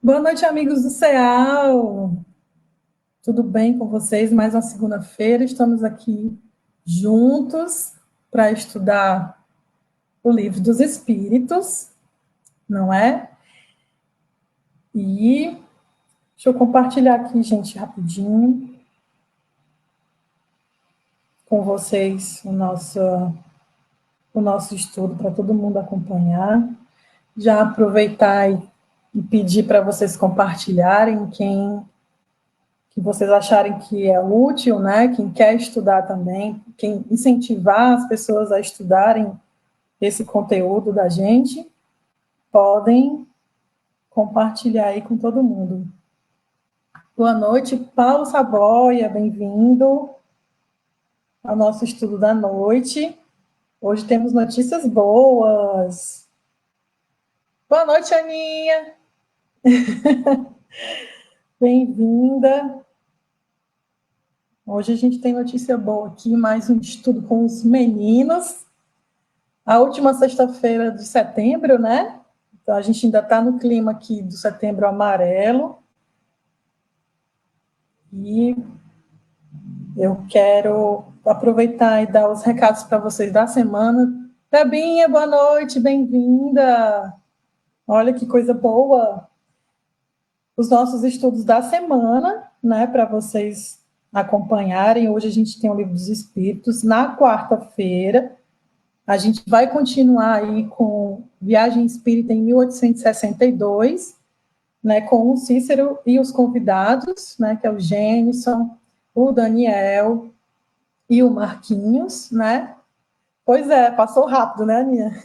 Boa noite, amigos do CEAL. Tudo bem com vocês? Mais uma segunda-feira, estamos aqui juntos para estudar o Livro dos Espíritos, não é? E deixa eu compartilhar aqui, gente, rapidinho com vocês o nosso estudo para todo mundo acompanhar. Já aproveitar e pedir para vocês compartilharem quem que vocês acharem que é útil, né? Quem quer estudar também, quem incentivar as pessoas a estudarem esse conteúdo da gente, podem compartilhar aí com todo mundo. Boa noite, Paulo Saboia, bem-vindo ao nosso estudo da noite. Hoje temos notícias boas. Boa noite, Aninha. Bem-vinda. Hoje a gente tem notícia boa aqui, mais um estudo com os meninos. A última sexta-feira de setembro, né? Então, a gente ainda está no clima aqui do Setembro Amarelo. E eu quero aproveitar e dar os recados para vocês da semana. Debinha, boa noite, bem-vinda. Olha que coisa boa. Os nossos estudos da semana, né? Para vocês acompanharem. Hoje a gente tem o Livro dos Espíritos. Na quarta-feira, a gente vai continuar aí com Viagem Espírita em 1862, né, com o Cícero e os convidados, né, que é o Gênison, o Daniel e o Marquinhos, né? Pois é, passou rápido, né, Aninha?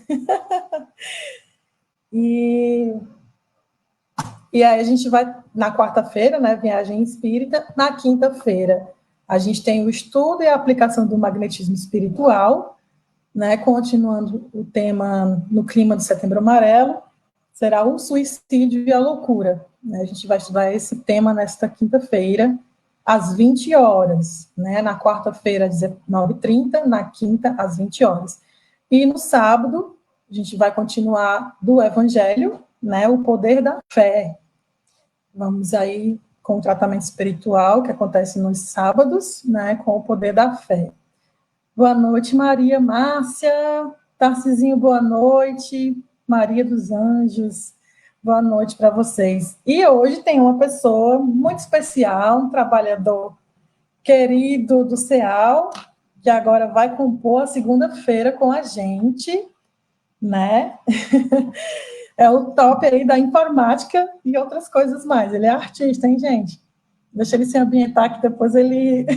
E aí a gente vai, na quarta-feira, né, Viagem Espírita, na quinta-feira a gente tem o estudo e a aplicação do magnetismo espiritual, né, continuando o tema no clima do Setembro Amarelo, será o suicídio e a loucura. Né? A gente vai estudar esse tema nesta quinta-feira, às 20 horas. Né? Na quarta-feira, às 19h30, na quinta, às 20 horas. E no sábado, a gente vai continuar do Evangelho, né, o poder da fé. Vamos aí com o tratamento espiritual, que acontece nos sábados, né, com o poder da fé. Boa noite, Maria Márcia. Tarcisinho, boa noite. Maria dos Anjos, boa noite para vocês. E hoje tem uma pessoa muito especial, um trabalhador querido do CEAL, que agora vai compor a segunda-feira com a gente, né? É o top aí da informática e outras coisas mais. Ele é artista, hein, gente? Deixa ele se ambientar, que depois ele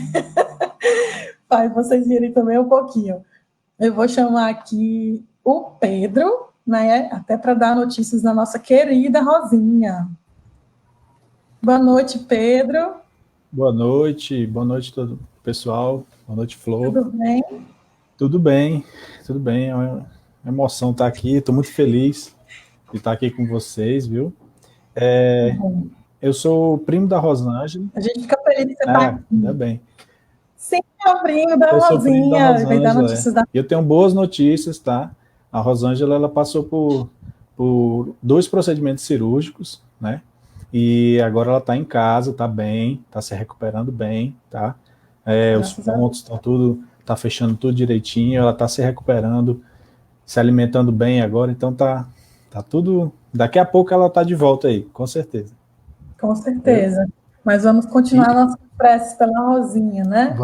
faz vocês irem também um pouquinho. Eu vou chamar aqui o Pedro, né, até para dar notícias da nossa querida Rosinha. Boa noite, Pedro. Boa noite todo pessoal, boa noite, Flor. Tudo bem? Tudo bem, tudo bem, é uma emoção estar aqui, estou muito feliz de estar aqui com vocês, viu? Eu sou o primo da Rosângela. A gente fica feliz de você estar aqui. Ainda bem. Sim, é o primo da Eu sou o primo da Rosinha, vem dar Rosângela, notícias da... Eu tenho boas notícias, tá? A Rosângela, ela passou por 2 procedimentos cirúrgicos, né? E agora ela está em casa, está bem, está se recuperando bem, tá? Os pontos estão tudo, está fechando tudo direitinho, ela está se recuperando, se alimentando bem agora, então tá tudo. Daqui a pouco ela está de volta aí, com certeza. Com certeza. Mas vamos continuar nossas preces pela Rosinha, né?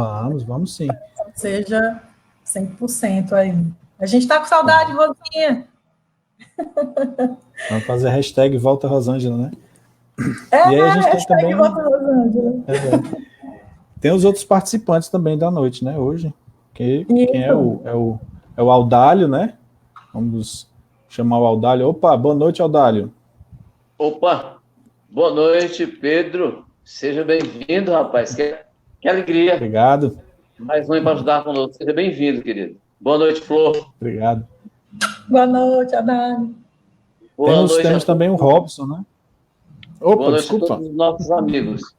Vamos sim. Então, seja 100% aí. A gente está com saudade, Rosinha. Vamos fazer a hashtag Volta Rosângela, né? E aí a gente tem também. Volta Rosângela. Tem os outros participantes também da noite, né? Hoje. Quem é o Audálio, né? Vamos chamar o Audálio. Opa, boa noite, Audálio. Opa, boa noite, Pedro. Seja bem-vindo, rapaz. Que alegria. Obrigado. Mais um para ajudar conosco. Seja bem-vindo, querido. Boa noite, Flor. Obrigado. Boa noite, Adani. Temos também o Robson, né? Opa, boa noite desculpa. a todos os nossos amigos.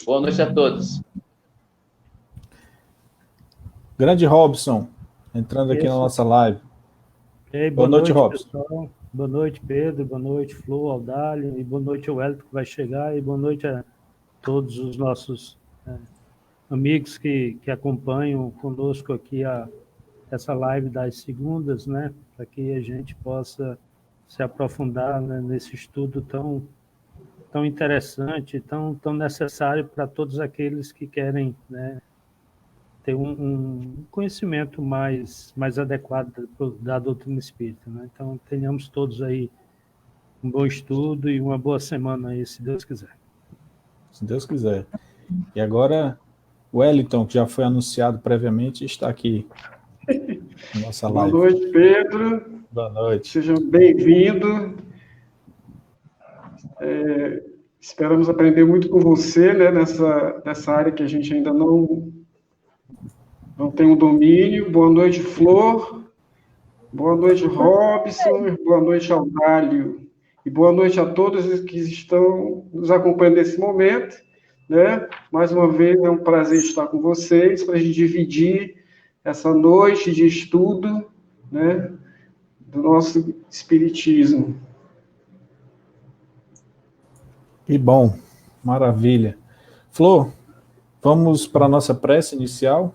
Boa noite a todos. Grande Robson, entrando aqui na nossa live. Boa noite, Robson. Pessoal. Boa noite, Pedro. Boa noite, Flor, Audálio. E boa noite ao Wellington, que vai chegar. E boa noite a todos os nossos amigos que acompanham conosco aqui essa live das segundas, né? Para que a gente possa se aprofundar, né, nesse estudo tão interessante, tão necessário para todos aqueles que querem, né, ter um conhecimento mais adequado da doutrina espírita, né? Então, tenhamos todos aí um bom estudo e uma boa semana aí, se Deus quiser. Se Deus quiser. E agora, o Wellington, que já foi anunciado previamente, está aqui na nossa live. Boa noite, Pedro. Boa noite. Seja bem-vindo. Esperamos aprender muito com você, né, nessa área que a gente ainda não tem um domínio. Boa noite, Flor. Boa noite, Robson. Boa noite, Audálio. E boa noite a todos os que estão nos acompanhando nesse momento, né? Mais uma vez, é um prazer estar com vocês para a gente dividir essa noite de estudo, né, do nosso Espiritismo. Que bom, maravilha. Flor, vamos para a nossa prece inicial,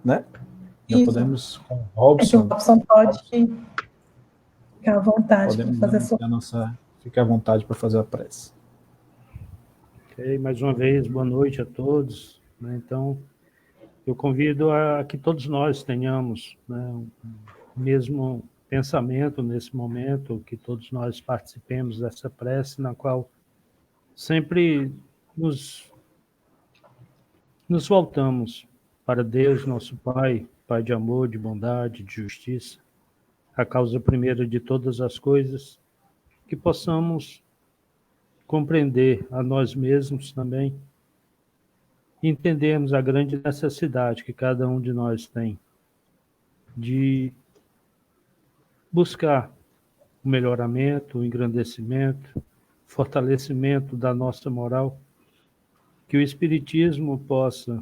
né? Já Isso. podemos com o É que o Robson. Robson pode ficar à vontade para Podemos fazer a sua... ficar à vontade para fazer a prece. Ok, mais uma vez, boa noite a todos, né? Então, eu convido a que todos nós tenhamos, né, o mesmo pensamento nesse momento, que todos nós participemos dessa prece, na qual sempre nos voltamos para Deus, nosso Pai, Pai de amor, de bondade, de justiça, a causa primeira de todas as coisas, que possamos compreender a nós mesmos também, e entendermos a grande necessidade que cada um de nós tem de buscar o melhoramento, o engrandecimento, fortalecimento da nossa moral, que o Espiritismo possa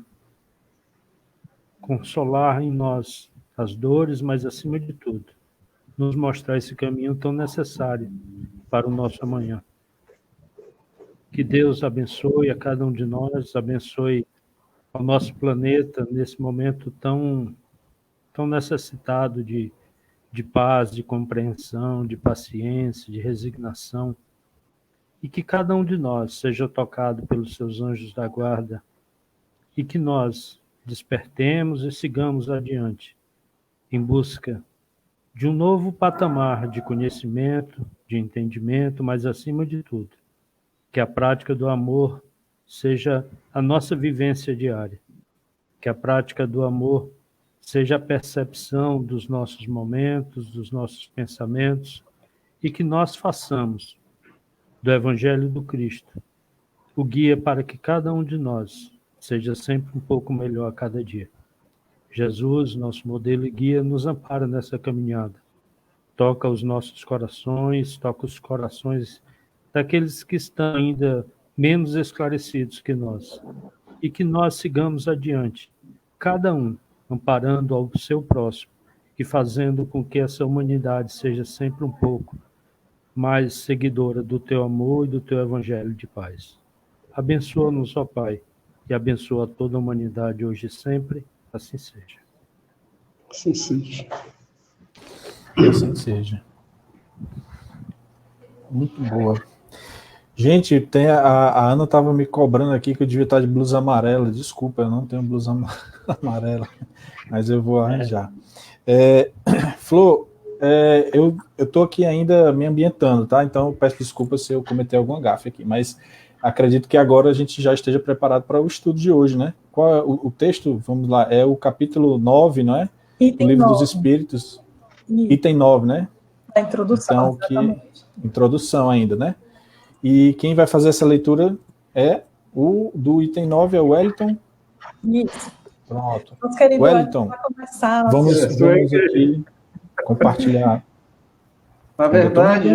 consolar em nós as dores, mas, acima de tudo, nos mostrar esse caminho tão necessário para o nosso amanhã. Que Deus abençoe a cada um de nós, abençoe ao nosso planeta nesse momento tão necessitado de paz, de compreensão, de paciência, de resignação, e que cada um de nós seja tocado pelos seus anjos da guarda, e que nós despertemos e sigamos adiante, em busca de um novo patamar de conhecimento, de entendimento, mas, acima de tudo, que a prática do amor seja a nossa vivência diária, que a prática do amor seja a percepção dos nossos momentos, dos nossos pensamentos, e que nós façamos do Evangelho do Cristo o guia para que cada um de nós seja sempre um pouco melhor a cada dia. Jesus, nosso modelo e guia, nos ampara nessa caminhada. Toca os nossos corações, toca os corações daqueles que estão ainda menos esclarecidos que nós, e que nós sigamos adiante, cada um amparando ao seu próximo e fazendo com que essa humanidade seja sempre um pouco mais seguidora do teu amor e do teu evangelho de paz. Abençoa-nos, ó Pai, e abençoa toda a humanidade hoje e sempre, assim seja. Assim seja. Que assim seja. Muito boa. Gente, a Ana estava me cobrando aqui que eu devia estar de blusa amarela. Desculpa, eu não tenho blusa amarela, mas eu vou arranjar. Flor, eu estou aqui ainda me ambientando, tá? Então eu peço desculpa se eu cometer alguma gafe aqui, mas acredito que agora a gente já esteja preparado para o estudo de hoje, né? Qual é o texto? Vamos lá, é o capítulo 9, não é? Item o Livro 9. dos Espíritos. Isso. Item 9, né? A introdução, então, introdução ainda, né? E quem vai fazer essa leitura é o do item 9, é o Wellington. Isso. Pronto. Nós queremos Wellington, começar. vamos aqui compartilhar. Na verdade,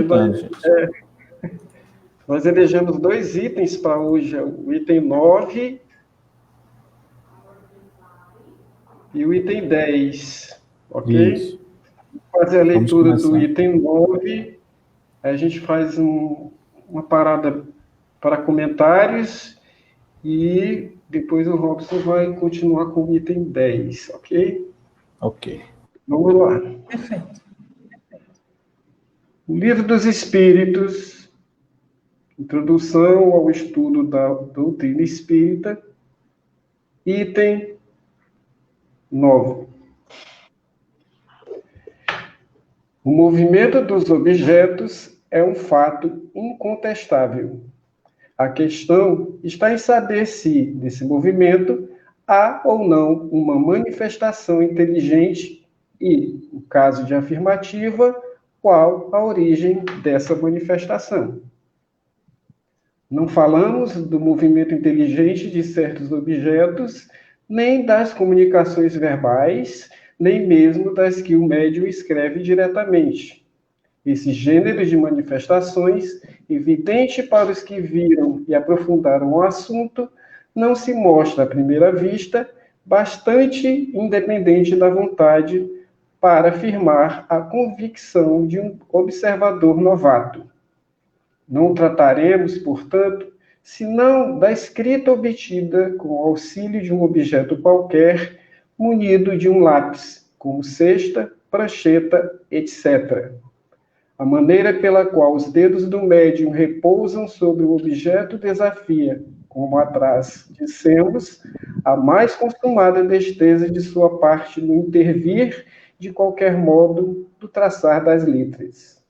nós elegemos 2 itens para hoje, o item 9 e o item 10, ok? Isso. fazer a leitura do começar. item 9, a gente faz uma parada para comentários e depois o Robson vai continuar com o item 10, ok? Ok. Vamos lá. Perfeito. O Livro dos Espíritos, Introdução ao Estudo da Doutrina Espírita, item 9. O movimento dos objetos é um fato incontestável. A questão está em saber se, nesse movimento, há ou não uma manifestação inteligente e, no caso de afirmativa, qual a origem dessa manifestação. Não falamos do movimento inteligente de certos objetos, nem das comunicações verbais, nem mesmo das que o médium escreve diretamente. Esse gênero de manifestações, evidente para os que viram e aprofundaram o assunto, não se mostra à primeira vista bastante independente da vontade para afirmar a convicção de um observador novato. Não trataremos, portanto, senão da escrita obtida com o auxílio de um objeto qualquer, munido de um lápis, como cesta, prancheta, etc. A maneira pela qual os dedos do médium repousam sobre o objeto desafia, como atrás dissemos, a mais consumada destreza de sua parte no intervir, de qualquer modo, do traçar das letras.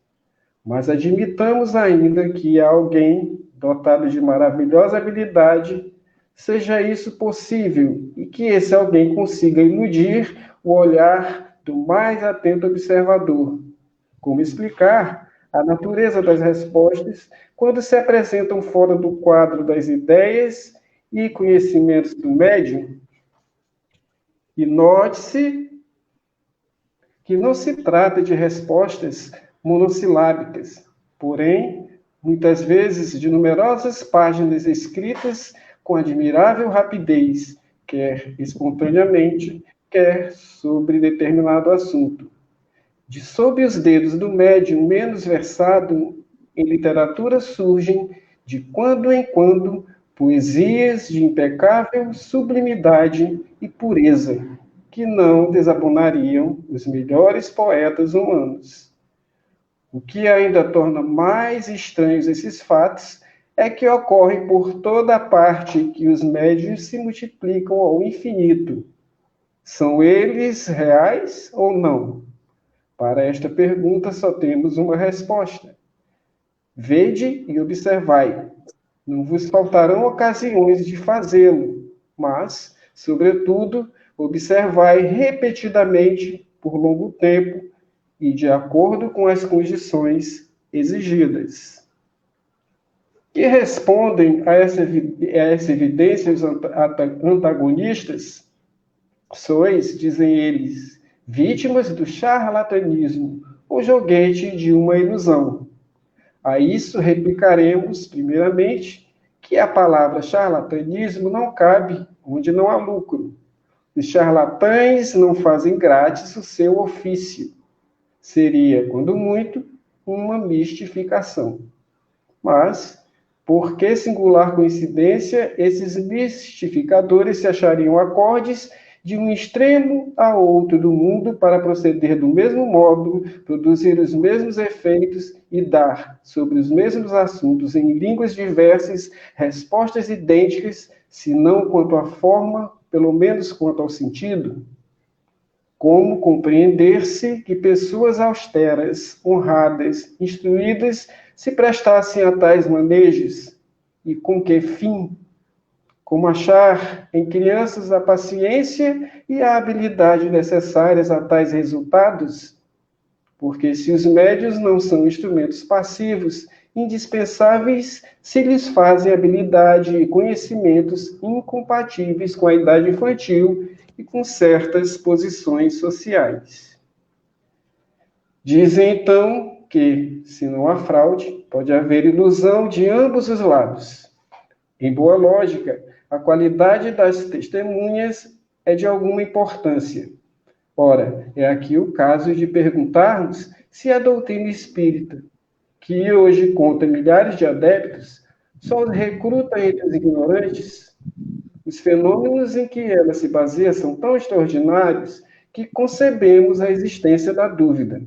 Mas admitamos ainda que alguém, dotado de maravilhosa habilidade, seja isso possível e que esse alguém consiga iludir o olhar do mais atento observador. Como explicar a natureza das respostas quando se apresentam fora do quadro das ideias e conhecimentos do médium? E note-se que não se trata de respostas monossilábicas, porém, muitas vezes de numerosas páginas escritas com admirável rapidez, quer espontaneamente, quer sobre determinado assunto. De sob os dedos do médium menos versado em literatura surgem, de quando em quando, poesias de impecável sublimidade e pureza, que não desabonariam os melhores poetas humanos. O que ainda torna mais estranhos esses fatos é que ocorrem por toda a parte que os médiuns se multiplicam ao infinito. São eles reais ou não? Para esta pergunta só temos uma resposta. Vede e observai. Não vos faltarão ocasiões de fazê-lo, mas, sobretudo, observai repetidamente, por longo tempo, e de acordo com as condições exigidas. Que respondem a essa evidência os antagonistas? Sois, dizem eles, vítimas do charlatanismo ou joguete de uma ilusão. A isso replicaremos, primeiramente, que a palavra charlatanismo não cabe onde não há lucro. Os charlatães não fazem grátis o seu ofício. Seria, quando muito, uma mistificação. Mas, por que singular coincidência, esses mistificadores se achariam acordes de um extremo a outro do mundo para proceder do mesmo modo, produzir os mesmos efeitos e dar, sobre os mesmos assuntos, em línguas diversas, respostas idênticas, se não quanto à forma, pelo menos quanto ao sentido? Como compreender-se que pessoas austeras, honradas, instruídas, se prestassem a tais manejos? E com que fim? Como achar em crianças a paciência e a habilidade necessárias a tais resultados? Porque se os médiuns não são instrumentos passivos, indispensáveis se lhes fazem habilidade e conhecimentos incompatíveis com a idade infantil e com certas posições sociais. Dizem, então, que, se não há fraude, pode haver ilusão de ambos os lados. Em boa lógica, a qualidade das testemunhas é de alguma importância. Ora, é aqui o caso de perguntarmos se a doutrina espírita, que hoje conta milhares de adeptos, só recruta entre os ignorantes. Os fenômenos em que ela se baseia são tão extraordinários que concebemos a existência da dúvida.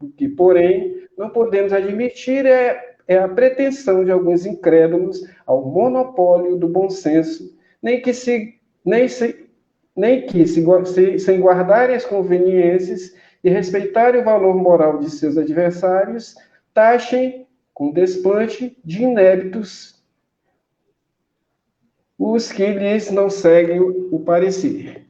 O que, porém, não podemos admitir é a pretensão de alguns incrédulos ao monopólio do bom senso, nem que, sem guardarem as conveniências e respeitarem o valor moral de seus adversários, taxem com desplante de inéditos os que lhes não seguem o parecer.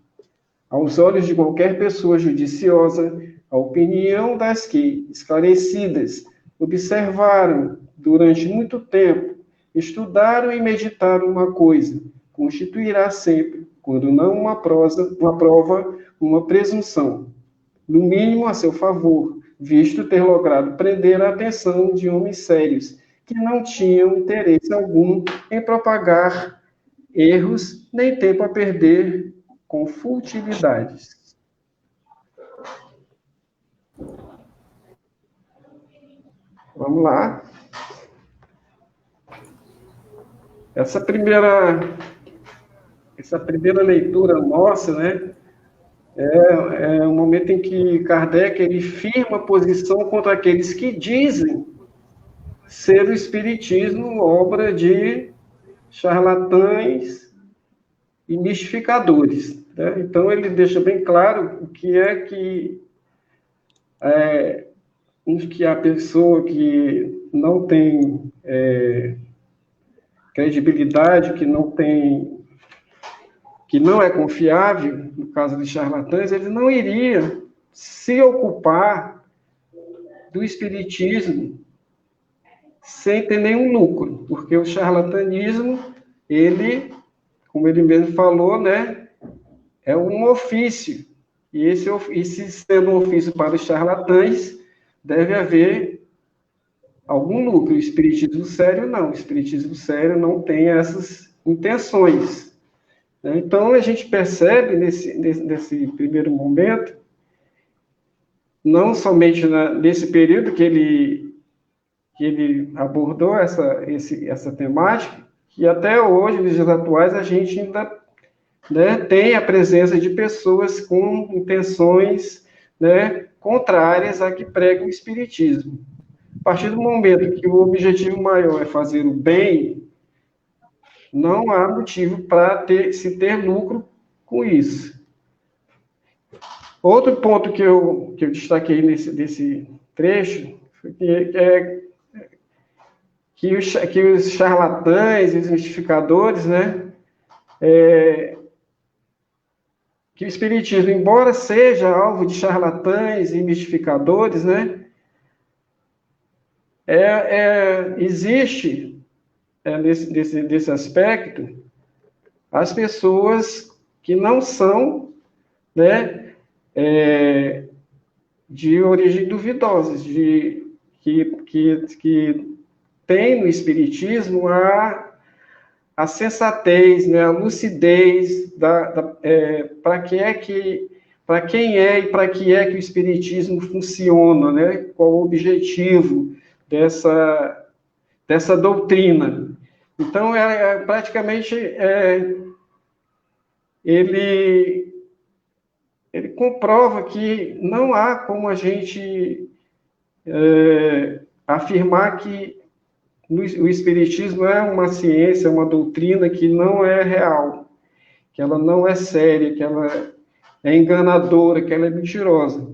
Aos olhos de qualquer pessoa judiciosa, a opinião das que, esclarecidas, observaram durante muito tempo, estudaram e meditaram uma coisa, constituirá sempre, quando não uma prova, uma presunção, no mínimo a seu favor, visto ter logrado prender a atenção de homens sérios, que não tinham interesse algum em propagar erros, nem tempo a perder com futilidades. Vamos lá. Essa primeira leitura nossa, né, é um momento em que Kardec ele firma posição contra aqueles que dizem ser o Espiritismo obra de charlatães e mistificadores, né? Então, ele deixa bem claro o que é que a pessoa que não tem credibilidade, que não é confiável, no caso de charlatães, ele não iria se ocupar do espiritismo sem ter nenhum lucro, porque o charlatanismo, ele, como ele mesmo falou, né, é um ofício, e esse sendo um ofício para os charlatães, deve haver algum lucro. O espiritismo sério, não. O espiritismo sério não tem essas intenções. Então, a gente percebe, nesse primeiro momento, não somente nesse período que ele abordou essa temática, que até hoje, nos dias atuais, a gente ainda, né, tem a presença de pessoas com intenções, né, contrárias a que prega o espiritismo. A partir do momento que o objetivo maior é fazer o bem, não há motivo para se ter lucro com isso. Outro ponto que eu destaquei nesse trecho é que os charlatães e os mistificadores, né, que o espiritismo, embora seja alvo de charlatães e mistificadores, né, existe nesse aspecto as pessoas que não são, né, de origem duvidosa, que tem no espiritismo a sensatez, né, a lucidez para quem é e para que o espiritismo funciona, né? Qual o objetivo dessa doutrina. Então, praticamente, ele comprova que não há como a gente afirmar que o espiritismo é uma ciência, uma doutrina que não é real, que ela não é séria, que ela é enganadora, que ela é mentirosa.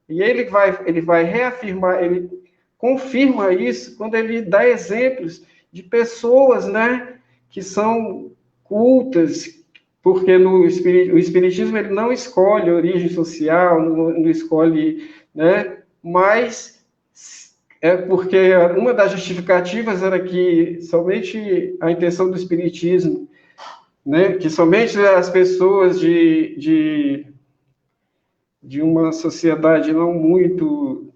E ele vai reafirmar, ele confirma isso quando ele dá exemplos de pessoas, né, que são cultas, porque o espiritismo ele não escolhe origem social, não escolhe, né, mas porque uma das justificativas era que somente a intenção do espiritismo, né, que somente as pessoas de uma sociedade não muito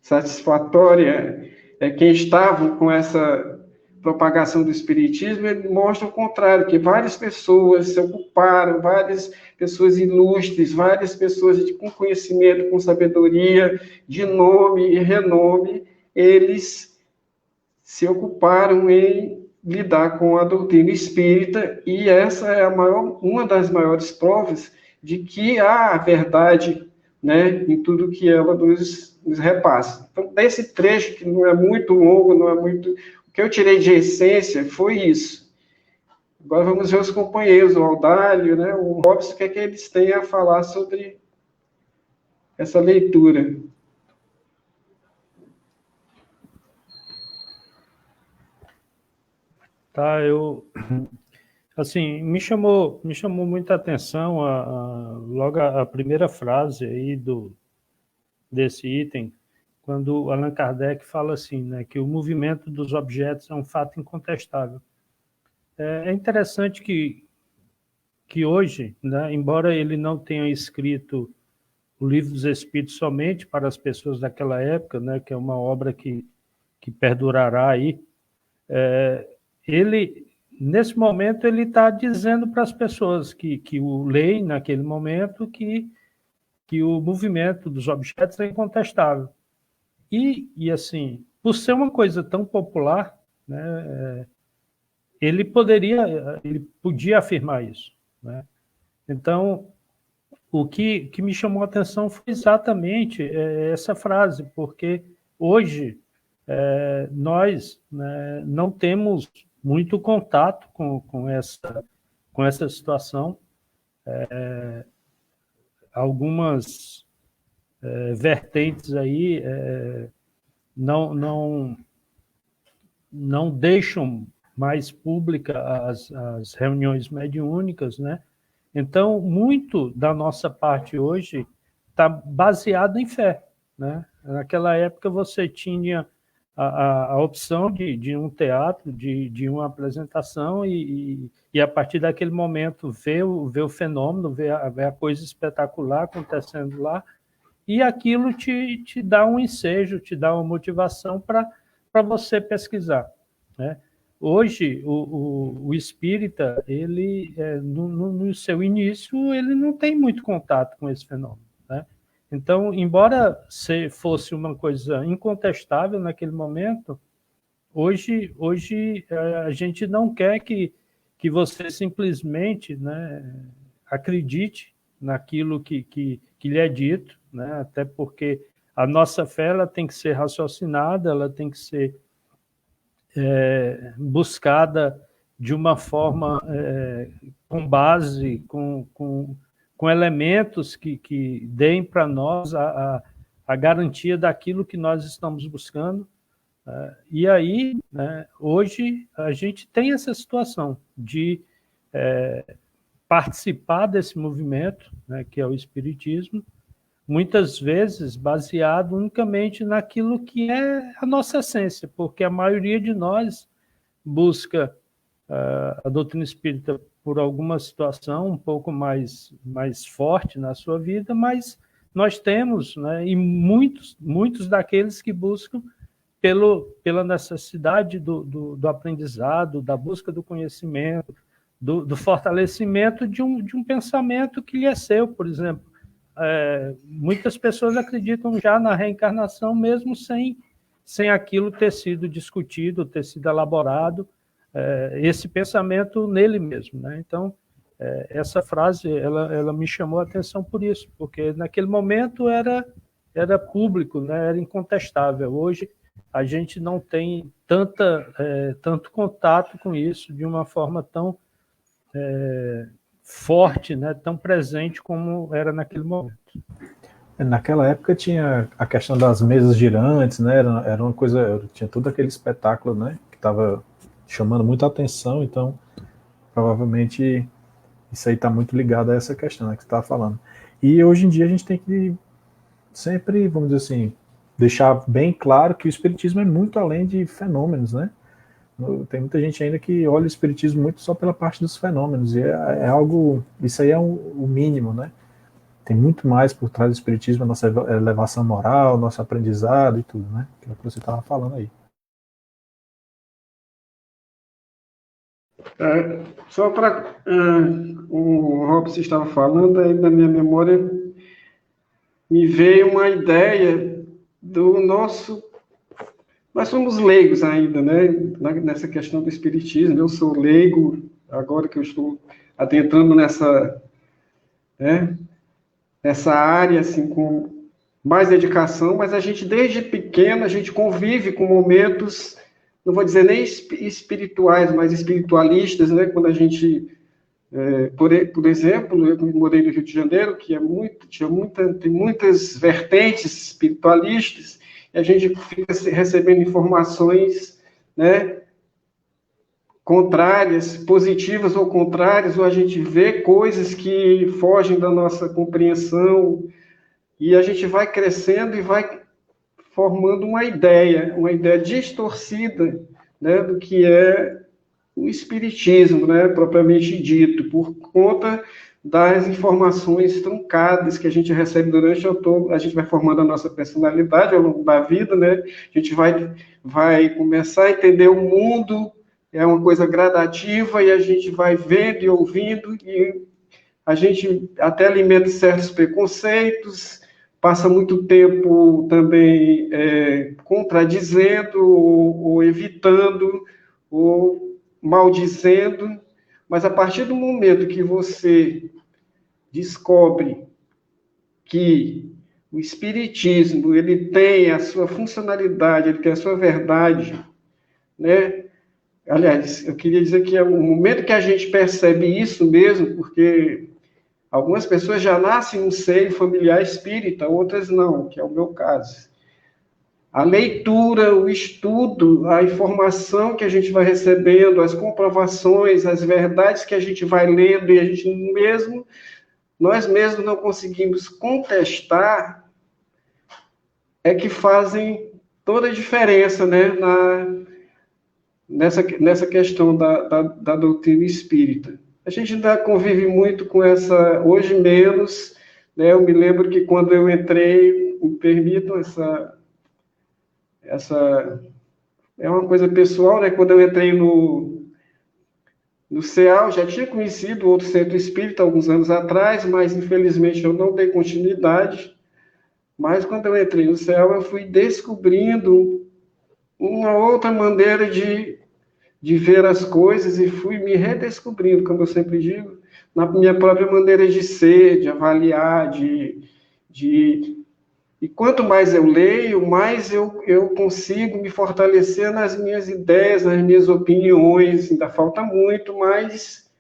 satisfatória quem estavam com essa propagação do espiritismo, ele mostra o contrário, que várias pessoas se ocuparam, várias pessoas ilustres, várias pessoas com conhecimento, com sabedoria, de nome e renome, eles se ocuparam em lidar com a doutrina espírita, e essa é uma das maiores provas de que há a verdade, né, em tudo que ela nos repassa. Então, desse trecho, que não é muito longo, não é muito... O que eu tirei de essência foi isso. Agora vamos ver os companheiros, o Audálio, né, o Robson, o que é que eles têm a falar sobre essa leitura. Tá, assim, me chamou muita atenção logo a primeira frase aí desse item, quando Allan Kardec fala assim, né, que o movimento dos objetos é um fato incontestável. É interessante que hoje, né, embora ele não tenha escrito o Livro dos Espíritos somente para as pessoas daquela época, né, que é uma obra que perdurará aí, ele, nesse momento, ele está dizendo para as pessoas que o leem naquele momento que o movimento dos objetos é incontestável. E assim, por ser uma coisa tão popular, né, ele podia afirmar isso, né? Então, o que me chamou a atenção foi exatamente essa frase, porque hoje nós, né, não temos muito contato com essa situação. Algumas vertentes aí não deixam mais pública as reuniões mediúnicas, né? Então, muito da nossa parte hoje está baseado em fé, né? Naquela época você tinha a opção de um teatro, de uma apresentação e a partir daquele momento ver o fenômeno, ver a coisa espetacular acontecendo lá, e aquilo te dá um ensejo, te dá uma motivação para você pesquisar, né? Hoje, o espírita, ele, no seu início, ele não tem muito contato com esse fenômeno, né? Então, embora fosse uma coisa incontestável naquele momento, hoje a gente não quer que você simplesmente, né, acredite naquilo que lhe é dito, né? Até porque a nossa fé ela tem que ser raciocinada, ela tem que ser buscada de uma forma com base, com elementos que deem para nós a garantia daquilo que nós estamos buscando. E aí, né, hoje, a gente tem essa situação de participar desse movimento, né, que é o Espiritismo, muitas vezes baseado unicamente naquilo que é a nossa essência, porque a maioria de nós busca a doutrina espírita por alguma situação um pouco mais forte na sua vida, mas nós temos, né, e muitos daqueles que buscam pela necessidade do aprendizado, da busca do conhecimento, do fortalecimento de um pensamento que lhe é seu, por exemplo. Muitas pessoas acreditam já na reencarnação mesmo sem aquilo ter sido discutido, ter sido elaborado, esse pensamento nele mesmo, né? Então, essa frase ela me chamou a atenção por isso, porque naquele momento era público, né? Era incontestável. Hoje a gente não tem tanto contato com isso de uma forma tão forte, né, tão presente como era naquele momento. Naquela época tinha a questão das mesas girantes, né? Era uma coisa, tinha todo aquele espetáculo, né, que estava chamando muita atenção, então provavelmente isso aí está muito ligado a essa questão, né, que você estava falando. E hoje em dia a gente tem que sempre, vamos dizer assim, deixar bem claro que o espiritismo é muito além de fenômenos, né? Tem muita gente ainda que olha o espiritismo muito só pela parte dos fenômenos, e é algo, isso aí é o mínimo, né? Tem muito mais por trás do espiritismo, a nossa elevação moral, nosso aprendizado e tudo, né? Aquilo que você estava falando aí. Só para... o Robson estava falando, aí na minha memória me veio uma ideia do nosso... Nós somos leigos ainda, né? Nessa questão do espiritismo. Eu sou leigo, agora que eu estou adentrando nessa área, assim, com mais dedicação, mas a gente, desde pequeno, a gente convive com momentos, não vou dizer nem espirituais, mas espiritualistas, né? Quando a gente, por exemplo, eu morei no Rio de Janeiro, que tem muitas vertentes espiritualistas, e a gente fica recebendo informações, né, contrárias, positivas ou contrárias, ou a gente vê coisas que fogem da nossa compreensão, e a gente vai crescendo e vai formando uma ideia distorcida, né, do que é o espiritismo, né, propriamente dito, por conta das informações truncadas que a gente recebe durante a gente vai formando a nossa personalidade ao longo da vida, né, a gente vai começar a entender o mundo, é uma coisa gradativa, e a gente vai vendo e ouvindo, e a gente até alimenta certos preconceitos, passa muito tempo também contradizendo, ou evitando, ou maldizendo, mas a partir do momento que você descobre que o espiritismo, ele tem a sua funcionalidade, ele tem a sua verdade, né? Aliás, eu queria dizer que é o momento que a gente percebe isso mesmo, porque algumas pessoas já nascem no seio familiar espírita, outras não, que é o meu caso. A leitura, o estudo, a informação que a gente vai recebendo, as comprovações, as verdades que a gente vai lendo, e a gente nós mesmos não conseguimos contestar, é que fazem toda a diferença, né, nessa questão da doutrina espírita. A gente ainda convive muito com essa, hoje menos, né? Eu me lembro que quando eu entrei, me permitam essa é uma coisa pessoal, né? Quando eu entrei no CEAL, já tinha conhecido outro centro espírita alguns anos atrás, mas infelizmente eu não dei continuidade. Mas quando eu entrei no CEAL, eu fui descobrindo uma outra maneira de ver as coisas, e fui me redescobrindo, como eu sempre digo, na minha própria maneira de ser, de avaliar, e quanto mais eu leio, mais eu consigo me fortalecer nas minhas ideias, nas minhas opiniões. Ainda falta muito, mas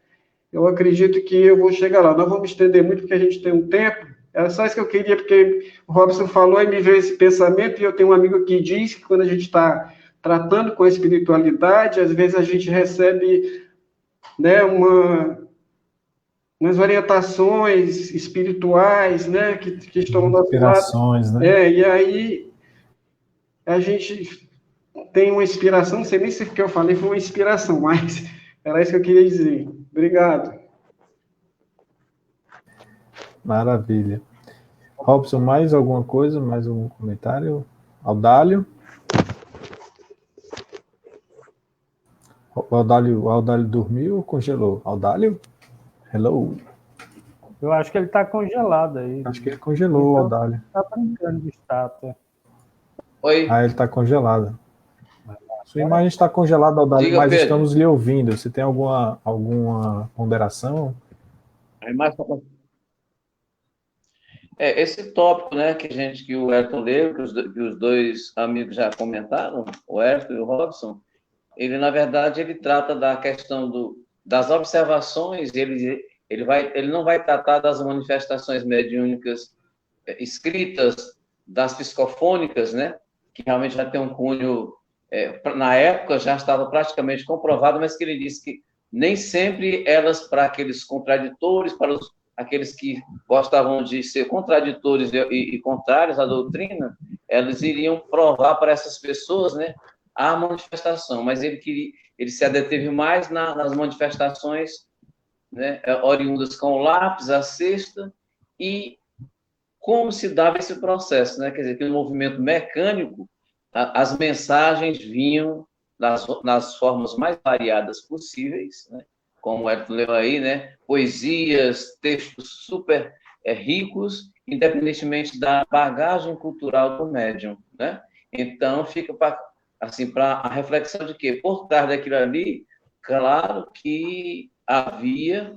eu acredito que eu vou chegar lá. Não vou me estender muito, porque a gente tem um tempo. Era só isso que eu queria, porque o Robson falou e me veio esse pensamento, e eu tenho um amigo que diz que quando a gente está tratando com a espiritualidade, às vezes a gente recebe, né, umas orientações espirituais, né, que estão ao nosso inspirações, lado. né? E aí a gente tem uma inspiração, não sei nem se o que eu falei foi uma inspiração, mas era isso que eu queria dizer. Obrigado. Maravilha. Robson, mais alguma coisa? Mais algum comentário? Audálio? O Audálio dormiu ou congelou? Audálio? Hello? Eu acho que ele está congelado aí. Acho que ele congelou, o Audálio. Está brincando de estátua. Oi. Ah, ele está congelado. Sua imagem está congelada, Audálio, mas Pedro. Estamos lhe ouvindo. Você tem alguma ponderação? A imagem esse tópico, né, que o Ayrton leu, que os dois amigos já comentaram, o Ayrton e o Robson, ele, na verdade, ele trata da questão das observações, ele não vai tratar das manifestações mediúnicas escritas, das psicofônicas, né, que realmente já tem um cunho, na época já estava praticamente comprovado, mas que ele disse que nem sempre elas, para aqueles contraditores, para aqueles que gostavam de ser contraditores e contrários à doutrina, elas iriam provar para essas pessoas, né, a manifestação, mas ele se deteve mais nas manifestações, né, oriundas com o lápis, a cesta, e como se dava esse processo, né? Quer dizer, que no movimento mecânico, as mensagens vinham nas formas mais variadas possíveis, né? Como o Elton leu aí, né? Poesias, textos super ricos, independentemente da bagagem cultural do médium, né? Então, fica para a reflexão de que, por trás daquilo ali, claro que havia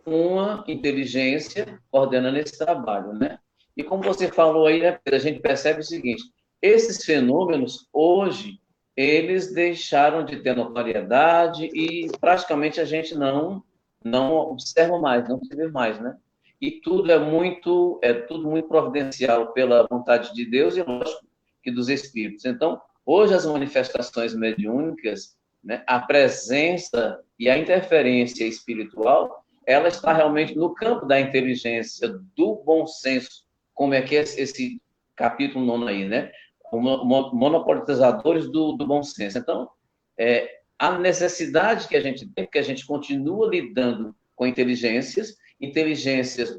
uma inteligência coordenando esse trabalho, né? E como você falou aí, né, Pedro, a gente percebe o seguinte, esses fenômenos, hoje, eles deixaram de ter notoriedade e praticamente a gente não observa mais, não se vê mais, né? E tudo tudo muito providencial pela vontade de Deus e, lógico, que dos espíritos. Então, hoje as manifestações mediúnicas, né, a presença e a interferência espiritual, ela está realmente no campo da inteligência, do bom senso, como é que é esse capítulo 9 aí, né? Monopolizadores do bom senso. Então, a necessidade que a gente tem, que a gente continua lidando com inteligências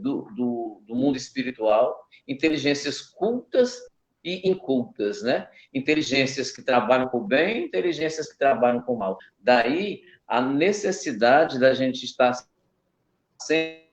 do mundo espiritual, inteligências cultas e incultas, né? Inteligências que trabalham com o bem, inteligências que trabalham com o mal. Daí a necessidade da gente estar sempre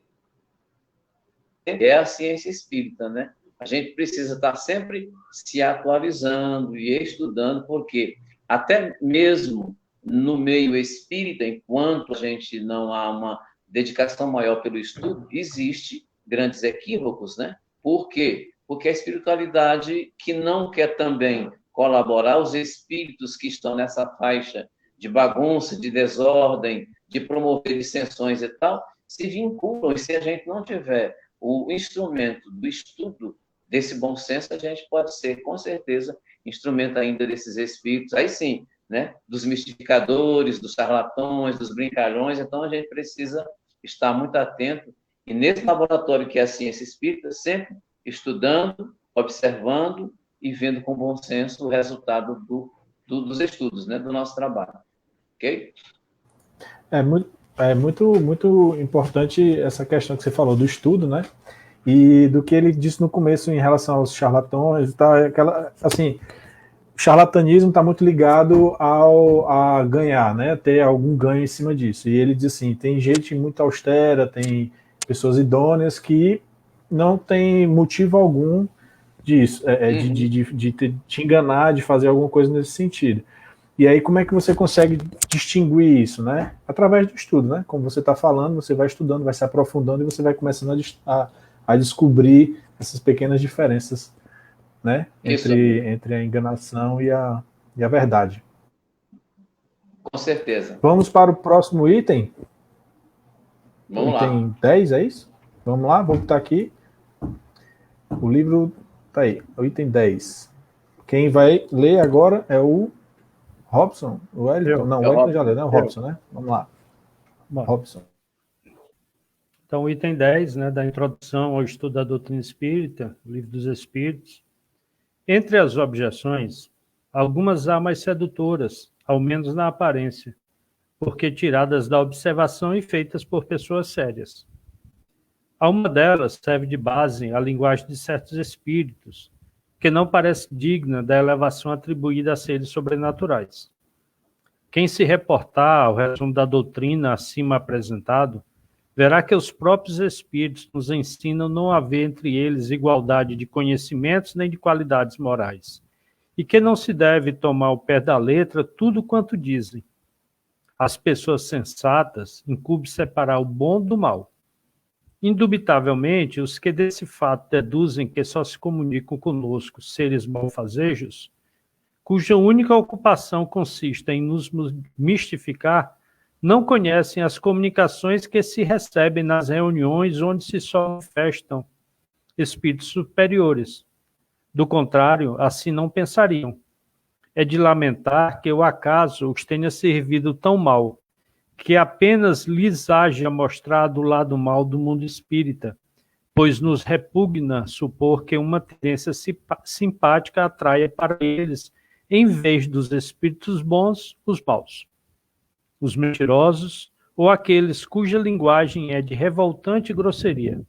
a ciência espírita, né? A gente precisa estar sempre se atualizando e estudando, porque até mesmo no meio espírita, enquanto a gente não há uma dedicação maior pelo estudo, existe grandes equívocos, né? Por quê? Porque a espiritualidade que não quer também colaborar, os espíritos que estão nessa faixa de bagunça, de desordem, de promover dissensões e tal, se vinculam, e se a gente não tiver o instrumento do estudo desse bom senso, a gente pode ser, com certeza, instrumento ainda desses espíritos, aí sim, né, dos mistificadores, dos charlatões, dos brincalhões. Então a gente precisa estar muito atento, e nesse laboratório que é a ciência espírita, sempre estudando, observando e vendo com bom senso o resultado dos estudos, né, do nosso trabalho. Ok? É muito importante essa questão que você falou do estudo, né? E do que ele disse no começo em relação aos charlatões, tá, assim, o charlatanismo está muito ligado a ganhar, né? Ter algum ganho em cima disso. E ele diz assim, tem gente muito austera, tem pessoas idôneas que não tem motivo algum disso, de te enganar, de fazer alguma coisa nesse sentido. E aí, como é que você consegue distinguir isso, né? Através do estudo, né? Como você está falando, você vai estudando, vai se aprofundando e você vai começando a descobrir essas pequenas diferenças, né? Entre a enganação e a verdade. Com certeza. Vamos para o próximo item? Vamos item lá. 10, é isso? Vamos lá, vou botar aqui. O livro tá aí, o item 10. Quem vai ler agora é o Robson, o Wellington? Não, o Wellington já leu, né? O Robson, né? Vamos lá. Bom, Robson. Então, o item 10, né, da introdução ao estudo da doutrina espírita, o Livro dos Espíritos. Entre as objeções, algumas há mais sedutoras, ao menos na aparência, porque tiradas da observação e feitas por pessoas sérias. A uma delas serve de base a linguagem de certos espíritos, que não parece digna da elevação atribuída a seres sobrenaturais. Quem se reportar ao resumo da doutrina acima apresentado, verá que os próprios espíritos nos ensinam não haver entre eles igualdade de conhecimentos nem de qualidades morais, e que não se deve tomar ao pé da letra tudo quanto dizem. As pessoas sensatas incumbem separar o bom do mal. Indubitavelmente, os que desse fato deduzem que só se comunicam conosco seres malfazejos, cuja única ocupação consiste em nos mistificar, não conhecem as comunicações que se recebem nas reuniões onde se só manifestam espíritos superiores. Do contrário, assim não pensariam. É de lamentar que o acaso os tenha servido tão mal, que apenas lhes haja mostrado o lado mal do mundo espírita, pois nos repugna supor que uma tendência simpática atraia para eles, em vez dos espíritos bons, os maus. Os mentirosos, ou aqueles cuja linguagem é de revoltante grosseria.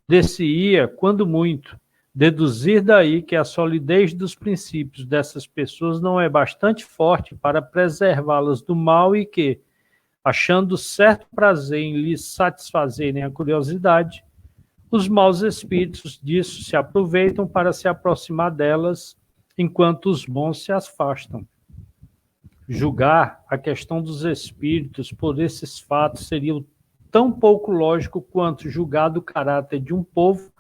Dir-se-ia, quando muito, Deduzir daí que a solidez dos princípios dessas pessoas não é bastante forte para preservá-las do mal e que, achando certo prazer em lhes satisfazerem a curiosidade, os maus espíritos disso se aproveitam para se aproximar delas, enquanto os bons se afastam. Julgar a questão dos espíritos por esses fatos seria tão pouco lógico quanto julgar do caráter de um povo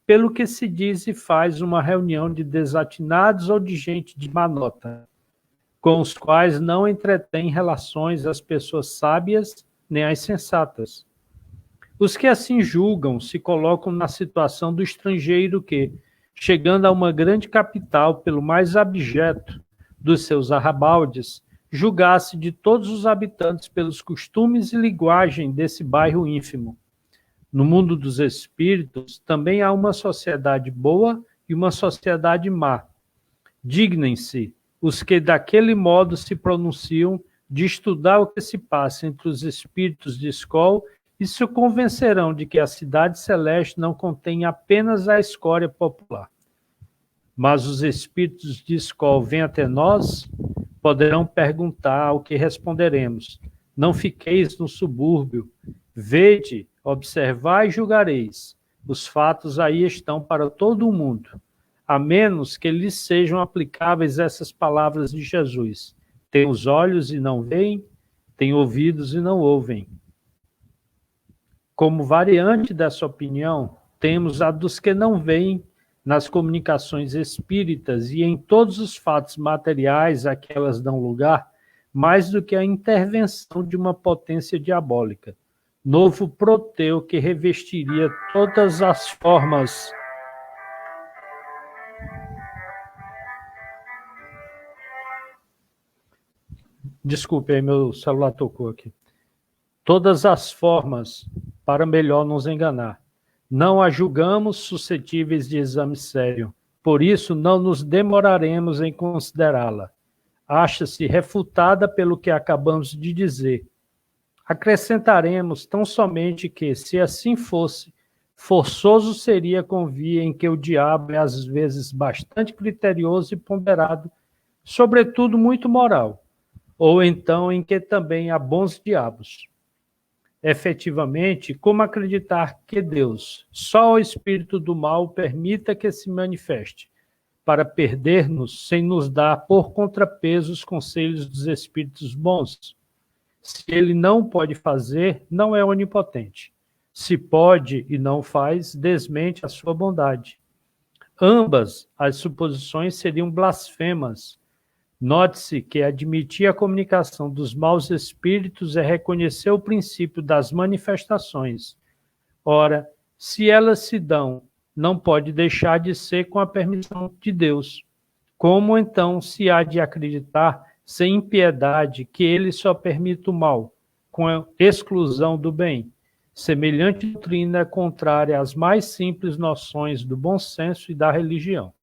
pelo que se diz e faz uma reunião de desatinados ou de gente de má nota, com os quais não entretém relações as pessoas sábias nem as sensatas. Os que assim julgam se colocam na situação do estrangeiro que, chegando a uma grande capital pelo mais abjeto dos seus arrabaldes, julgasse de todos os habitantes pelos costumes e linguagem desse bairro ínfimo. No mundo dos espíritos, também há uma sociedade boa e uma sociedade má. Dignem-se os que daquele modo se pronunciam de estudar o que se passa entre os espíritos de escola e se convencerão de que a cidade celeste não contém apenas a escória popular. Mas os espíritos de escola vêm até nós, poderão perguntar ao que responderemos. Não fiqueis no subúrbio, vede, observai e julgareis. Os fatos aí estão para todo o mundo, a menos que lhes sejam aplicáveis essas palavras de Jesus. Tem os olhos e não veem, tem ouvidos e não ouvem. Como variante dessa opinião, temos a dos que não veem nas comunicações espíritas e em todos os fatos materiais a que elas dão lugar, mais do que a intervenção de uma potência diabólica. Novo Proteu que revestiria todas as formas Desculpe, aí meu celular tocou aqui. Todas as formas para melhor nos enganar. Não a julgamos suscetíveis de exame sério, por isso não nos demoraremos em considerá-la. Acha-se refutada pelo que acabamos de dizer. Acrescentaremos tão somente que, se assim fosse, forçoso seria convir em que o diabo é às vezes bastante criterioso e ponderado, sobretudo muito moral, ou então em que também há bons diabos. Efetivamente, como acreditar que Deus, só o espírito do mal, permita que se manifeste, para perder-nos sem nos dar por contrapeso os conselhos dos espíritos bons? Se ele não pode fazer, não é onipotente. Se pode e não faz, desmente a sua bondade. Ambas as suposições seriam blasfemas. Note-se que admitir a comunicação dos maus espíritos é reconhecer o princípio das manifestações. Ora, se elas se dão, não pode deixar de ser com a permissão de Deus. Como então se há de acreditar, sem impiedade, que ele só permite o mal, com a exclusão do bem? Semelhante doutrina é contrária às mais simples noções do bom senso e da religião.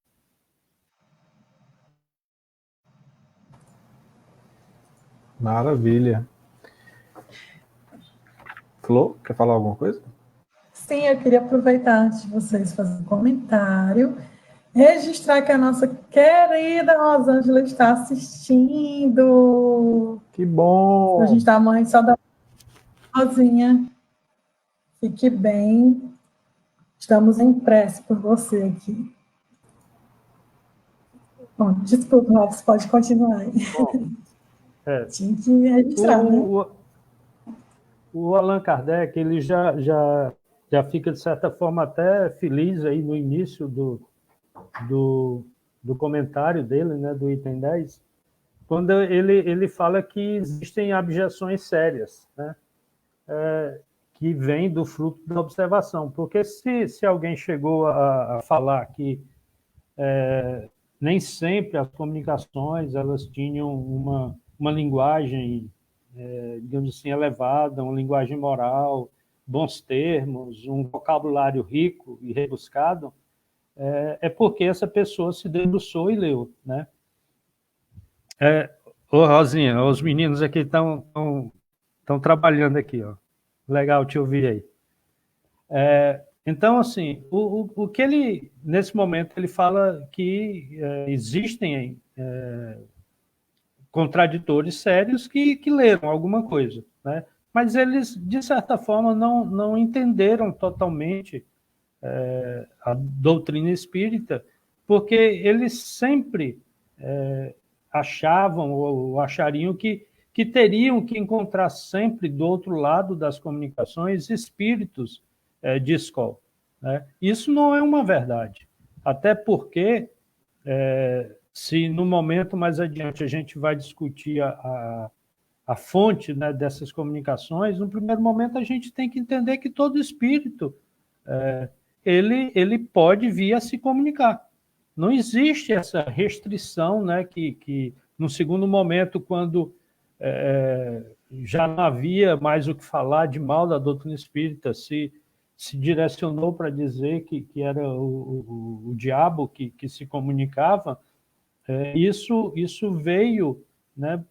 Maravilha. Flor, quer falar alguma coisa? Sim, eu queria aproveitar antes de vocês fazerem um comentário, registrar que a nossa querida Rosângela está assistindo. Que bom! A gente está morrendo só da Rosinha. Fique bem. Estamos em prece por você aqui. Bom, desculpa, Robson, pode continuar aí. Bom, tinha que registrar, né? O Allan Kardec, ele já fica, de certa forma, até feliz aí no início do comentário dele, né, do item 10, quando ele fala que existem abjeções sérias, né, que vêm do fruto da observação. Porque se alguém chegou a falar que nem sempre as comunicações elas tinham uma linguagem, digamos assim, elevada, uma linguagem moral, bons termos, um vocabulário rico e rebuscado, é porque essa pessoa se debruçou e leu, né? Ô, Rosinha, os meninos aqui estão trabalhando aqui, ó. Legal te ouvir aí. Então, assim, o que ele, nesse momento, ele fala que existem contraditores sérios que leram alguma coisa, né? Mas eles, de certa forma, não entenderam totalmente a doutrina espírita, porque eles sempre achavam ou achariam que teriam que encontrar sempre do outro lado das comunicações espíritos de escola, né? Isso não é uma verdade, até porque se no momento mais adiante a gente vai discutir a fonte, né, dessas comunicações, no primeiro momento a gente tem que entender que todo espírito ele pode vir a se comunicar. Não existe essa restrição, né, que no segundo momento, quando já não havia mais o que falar de mal da doutrina espírita, se direcionou para dizer que era o diabo que se comunicava. Isso veio, né,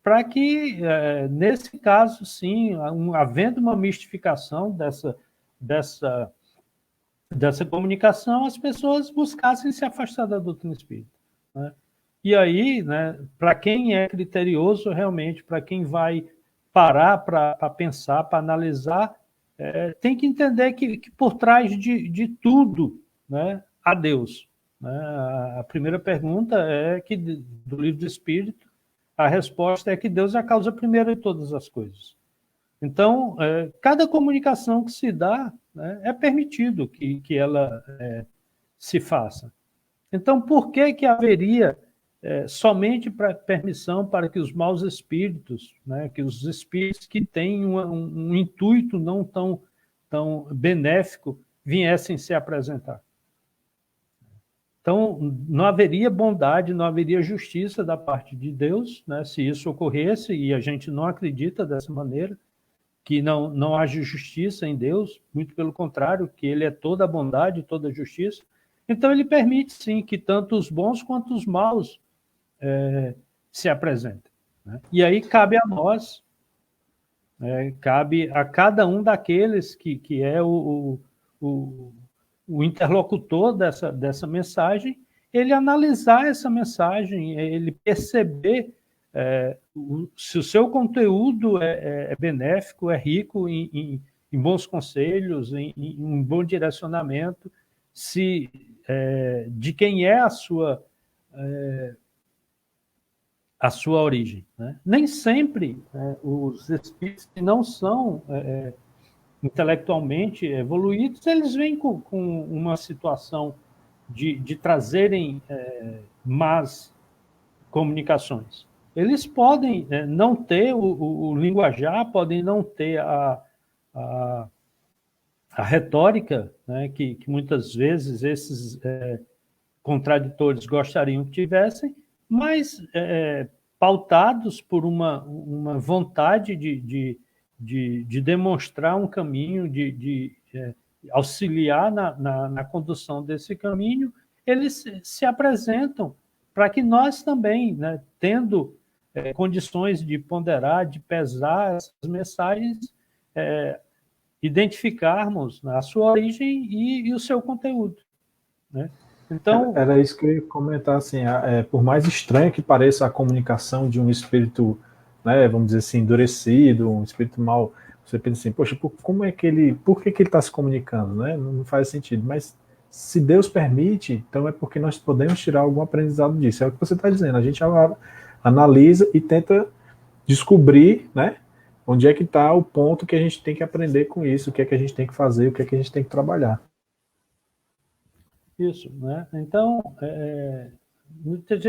para que, nesse caso, sim, havendo uma mistificação dessa comunicação, as pessoas buscassem se afastar da doutrina espírita, né? E aí, né, para quem é criterioso, realmente, para quem vai parar para pensar, para analisar, tem que entender que por trás de tudo, né, há Deus, né? A primeira pergunta é que, do livro do Espírito, a resposta é que Deus é a causa primeira de todas as coisas. Então, cada comunicação que se dá, né, é permitido que ela se faça. Então, por que haveria somente permissão para que os maus espíritos, né, que os espíritos que têm um intuito não tão benéfico, viessem se apresentar? Então, não haveria bondade, não haveria justiça da parte de Deus, né, se isso ocorresse, e a gente não acredita dessa maneira, que não haja justiça em Deus, muito pelo contrário, que ele é toda a bondade, toda a justiça. Então, ele permite, sim, que tanto os bons quanto os maus se apresentem, né? E aí cabe a nós, cabe a cada um daqueles que é o interlocutor dessa mensagem, ele analisar essa mensagem, ele perceber se o seu conteúdo é benéfico, é rico em bons conselhos, em um bom direcionamento, se de quem é a sua origem, né? Nem sempre os espíritos que não são intelectualmente evoluídos, eles vêm com uma situação de trazerem más comunicações. Eles podem não ter o linguajar, podem não ter a retórica, né, que muitas vezes esses contraditores gostariam que tivessem, mas pautados por uma vontade de demonstrar um caminho, de auxiliar na condução desse caminho, eles se apresentam para que nós também, né, tendo condições de ponderar, de pesar essas mensagens, identificarmos a sua origem e o seu conteúdo, né? Então, era isso que eu ia comentar, assim, por mais estranho que pareça a comunicação de um espírito, né, vamos dizer assim, endurecido, um espírito mal, você pensa assim, poxa, por que ele está se comunicando, né? Não faz sentido, mas se Deus permite, então é porque nós podemos tirar algum aprendizado disso, é o que você está dizendo, a gente analisa e tenta descobrir, né, onde é que está o ponto que a gente tem que aprender com isso, o que é que a gente tem que fazer, o que é que a gente tem que trabalhar. Isso, né? Então, muitas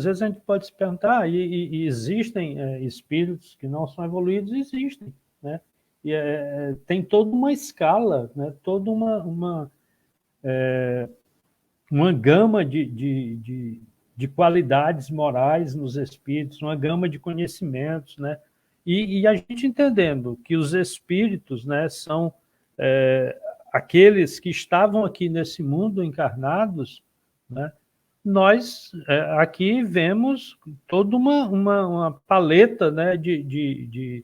vezes a gente pode se perguntar, e existem espíritos que não são evoluídos, existem, né? E tem toda uma escala, né? Toda uma gama de qualidades morais nos espíritos, uma gama de conhecimentos, né? E a gente entendendo que os espíritos, né, são aqueles que estavam aqui nesse mundo encarnados, né, nós aqui vemos toda uma paleta, né, de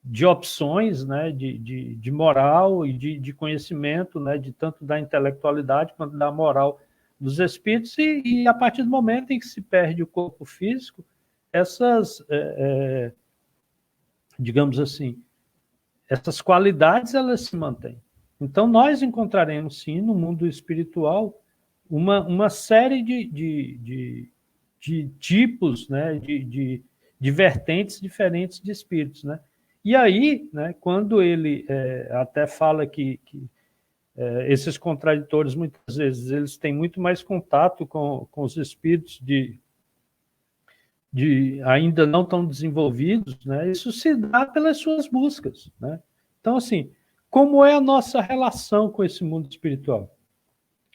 de opções, né, de moral e de conhecimento, né, de tanto da intelectualidade quanto da moral dos espíritos, e a partir do momento em que se perde o corpo físico, essas, digamos assim, essas qualidades, elas se mantêm. Então, nós encontraremos, sim, no mundo espiritual, uma série de tipos, né, de vertentes diferentes de espíritos, né? E aí, né, quando ele até fala que esses contraditores, muitas vezes, eles têm muito mais contato com os espíritos ainda não tão desenvolvidos, né? Isso se dá pelas suas buscas, né? Então, assim, como é a nossa relação com esse mundo espiritual?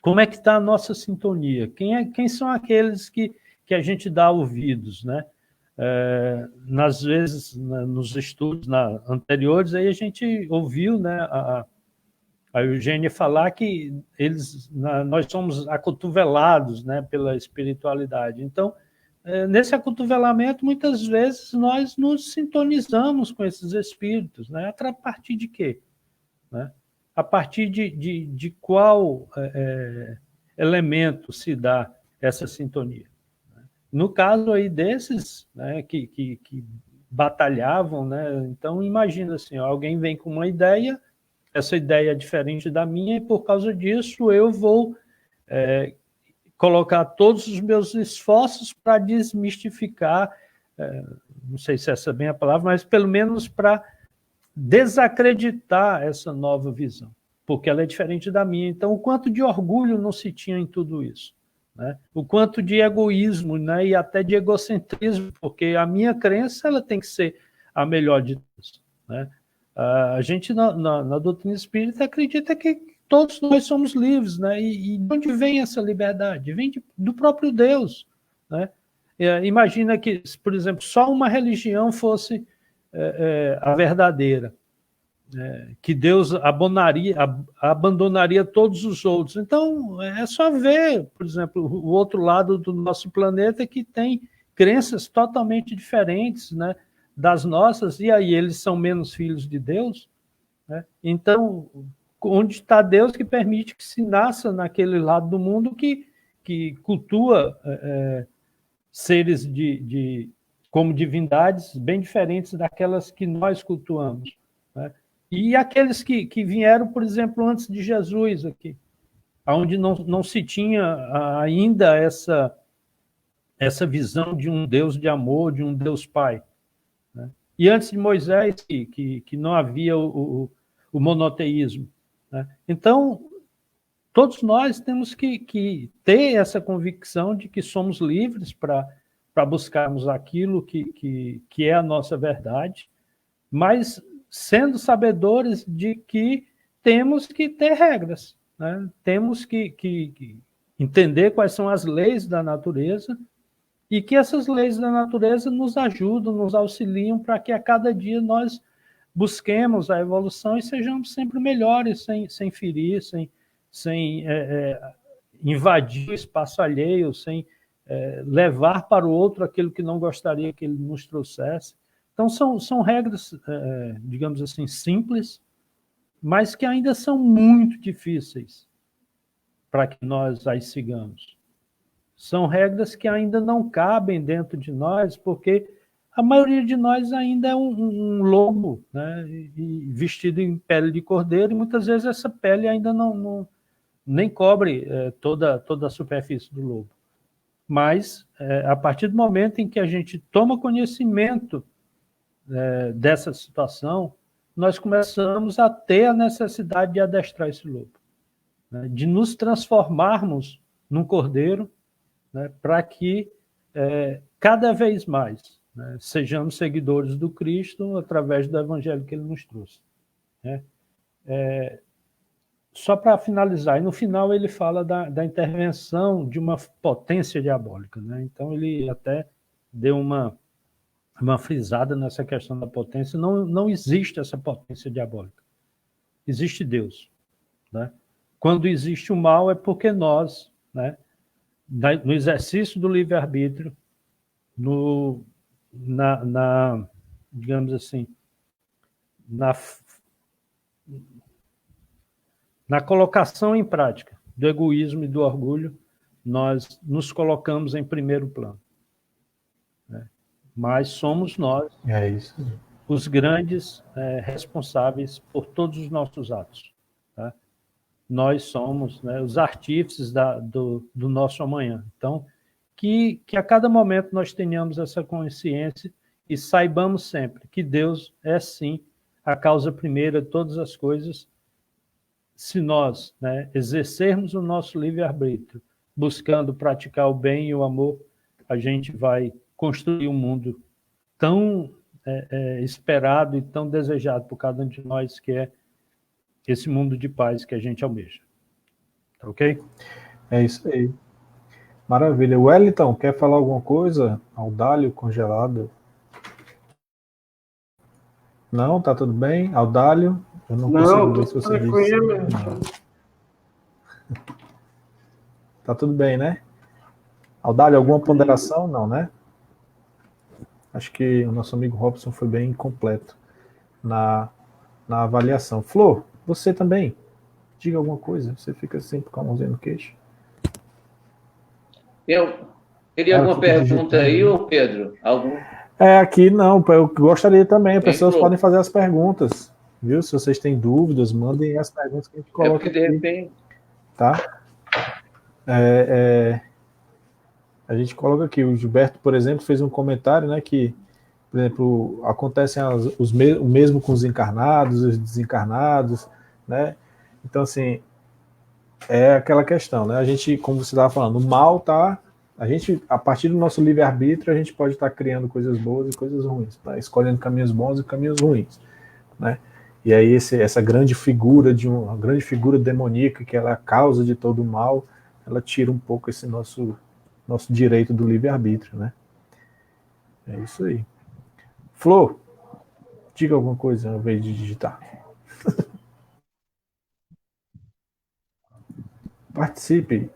Como é que está a nossa sintonia? Quem são aqueles que a gente dá ouvidos, né? Nas vezes, nos estudos anteriores, aí a gente ouviu, né, a Eugênia falar que nós somos acotovelados, né, pela espiritualidade. Então, nesse acotovelamento, muitas vezes nós nos sintonizamos com esses espíritos, né? A partir de quê? Né? A partir de qual elemento se dá essa sintonia? No caso aí desses, né, que batalhavam, né? Então imagina assim, alguém vem com uma ideia, essa ideia é diferente da minha, e por causa disso eu vou colocar todos os meus esforços para desmistificar, não sei se essa é bem a palavra, mas pelo menos para desacreditar essa nova visão, porque ela é diferente da minha. Então, o quanto de orgulho não se tinha em tudo isso, né? O quanto de egoísmo, né? E até de egocentrismo, porque a minha crença ela tem que ser a melhor de todas, né? A gente, na doutrina espírita, acredita que todos nós somos livres, né? E de onde vem essa liberdade? Vem do próprio Deus, né? Imagina que, por exemplo, só uma religião fosse a verdadeira, que Deus abandonaria todos os outros. Então, é só ver, por exemplo, o outro lado do nosso planeta, que tem crenças totalmente diferentes, né, das nossas, e aí eles são menos filhos de Deus, né? Então, onde está Deus que permite que se nasça naquele lado do mundo que cultua seres como divindades bem diferentes daquelas que nós cultuamos, né? E aqueles que vieram, por exemplo, antes de Jesus aqui, onde não se tinha ainda essa visão de um Deus de amor, de um Deus Pai, né? E antes de Moisés, que não havia o monoteísmo, né? Então, todos nós temos que ter essa convicção de que somos livres para buscarmos aquilo que é a nossa verdade, mas sendo sabedores de que temos que ter regras, né? Temos que entender quais são as leis da natureza, e que essas leis da natureza nos ajudam, nos auxiliam para que a cada dia nós busquemos a evolução e sejamos sempre melhores, sem ferir, sem invadir o espaço alheio, sem levar para o outro aquilo que não gostaria que ele nos trouxesse. Então, são regras, digamos assim, simples, mas que ainda são muito difíceis para que nós as sigamos. São regras que ainda não cabem dentro de nós, porque a maioria de nós ainda é um lobo, né, vestido em pele de cordeiro, e muitas vezes essa pele ainda nem cobre toda a superfície do lobo. Mas, a partir do momento em que a gente toma conhecimento dessa situação, nós começamos a ter a necessidade de adestrar esse lobo, né, de nos transformarmos num cordeiro, né, para que cada vez mais, né, sejamos seguidores do Cristo através do evangelho que ele nos trouxe, né? Só para finalizar, e no final ele fala da intervenção de uma potência diabólica, né? Então ele até deu uma frisada nessa questão da potência. Não existe essa potência diabólica. Existe Deus, né? Quando existe o mal é porque nós, né, no exercício do livre-arbítrio, digamos assim, na colocação em prática do egoísmo e do orgulho, nós nos colocamos em primeiro plano. Né? Mas somos nós os grandes responsáveis por todos os nossos atos. Tá? Nós somos, né, os artífices do nosso amanhã. Então, que a cada momento nós tenhamos essa consciência e saibamos sempre que Deus é, sim, a causa primeira de todas as coisas. Se nós, né, exercermos o nosso livre-arbítrio, buscando praticar o bem e o amor, a gente vai construir um mundo tão esperado e tão desejado por cada um de nós, que é esse mundo de paz que a gente almeja. Tá ok? É isso aí. Maravilha. Wellington, quer falar alguma coisa? Audálio congelado? Não, tá tudo bem? Audálio? Eu não consigo ver se você disse. Tá tudo bem, né? Audálio, alguma ponderação? Não, né? Acho que o nosso amigo Robson foi bem completo na avaliação. Flor, você também? Diga alguma coisa. Você fica sempre com a mãozinha no queixo. Eu queria alguma pergunta aí, ô Pedro? Algum? Aqui não, eu gostaria também. As pessoas podem fazer as perguntas, viu? Se vocês têm dúvidas, mandem as perguntas que a gente coloca porque de repente... Tá? A gente coloca aqui, o Gilberto, por exemplo, fez um comentário, né, que, por exemplo, acontecem o mesmo com os encarnados, os desencarnados, né? Então, assim, é aquela questão, né? A gente, como você estava falando, o mal tá... A gente, a partir do nosso livre-arbítrio, a gente pode estar criando coisas boas e coisas ruins, tá? Escolhendo caminhos bons e caminhos ruins, né? E aí essa grande figura uma grande figura demoníaca, que ela é a causa de todo o mal, ela tira um pouco esse nosso direito do livre-arbítrio, né? É isso aí. Flor, diga alguma coisa ao invés de digitar. Participe.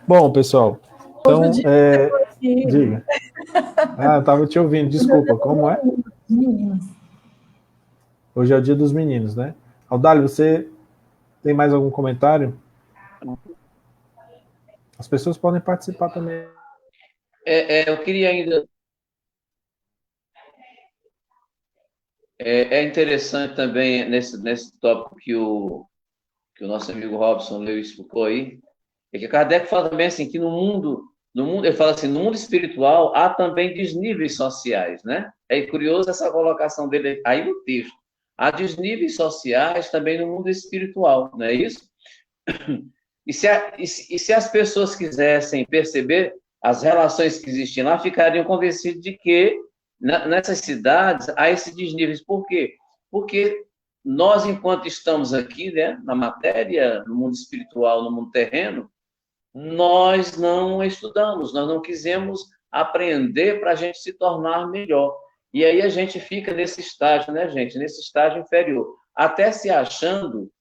Bom, pessoal, então, diga. Eu estava te ouvindo, desculpa, como é? Hoje é o dia dos meninos, né? Audálio, você tem mais algum comentário? As pessoas podem participar também. Eu queria ainda... É interessante também, nesse tópico que o nosso amigo Robson leu e explicou aí, é que Kardec fala também assim, que no mundo, ele fala assim, no mundo espiritual há também desníveis sociais, né? É curioso essa colocação dele aí no texto. Há desníveis sociais também no mundo espiritual, não é isso? E se as pessoas quisessem perceber as relações que existem lá, ficariam convencidas de que nessas cidades há esses desníveis. Por quê? Porque nós, enquanto estamos aqui, né, na matéria, no mundo espiritual, no mundo terreno, nós não estudamos, nós não quisemos aprender para a gente se tornar melhor. E aí a gente fica nesse estágio, né, gente? Nesse estágio inferior, até se achando,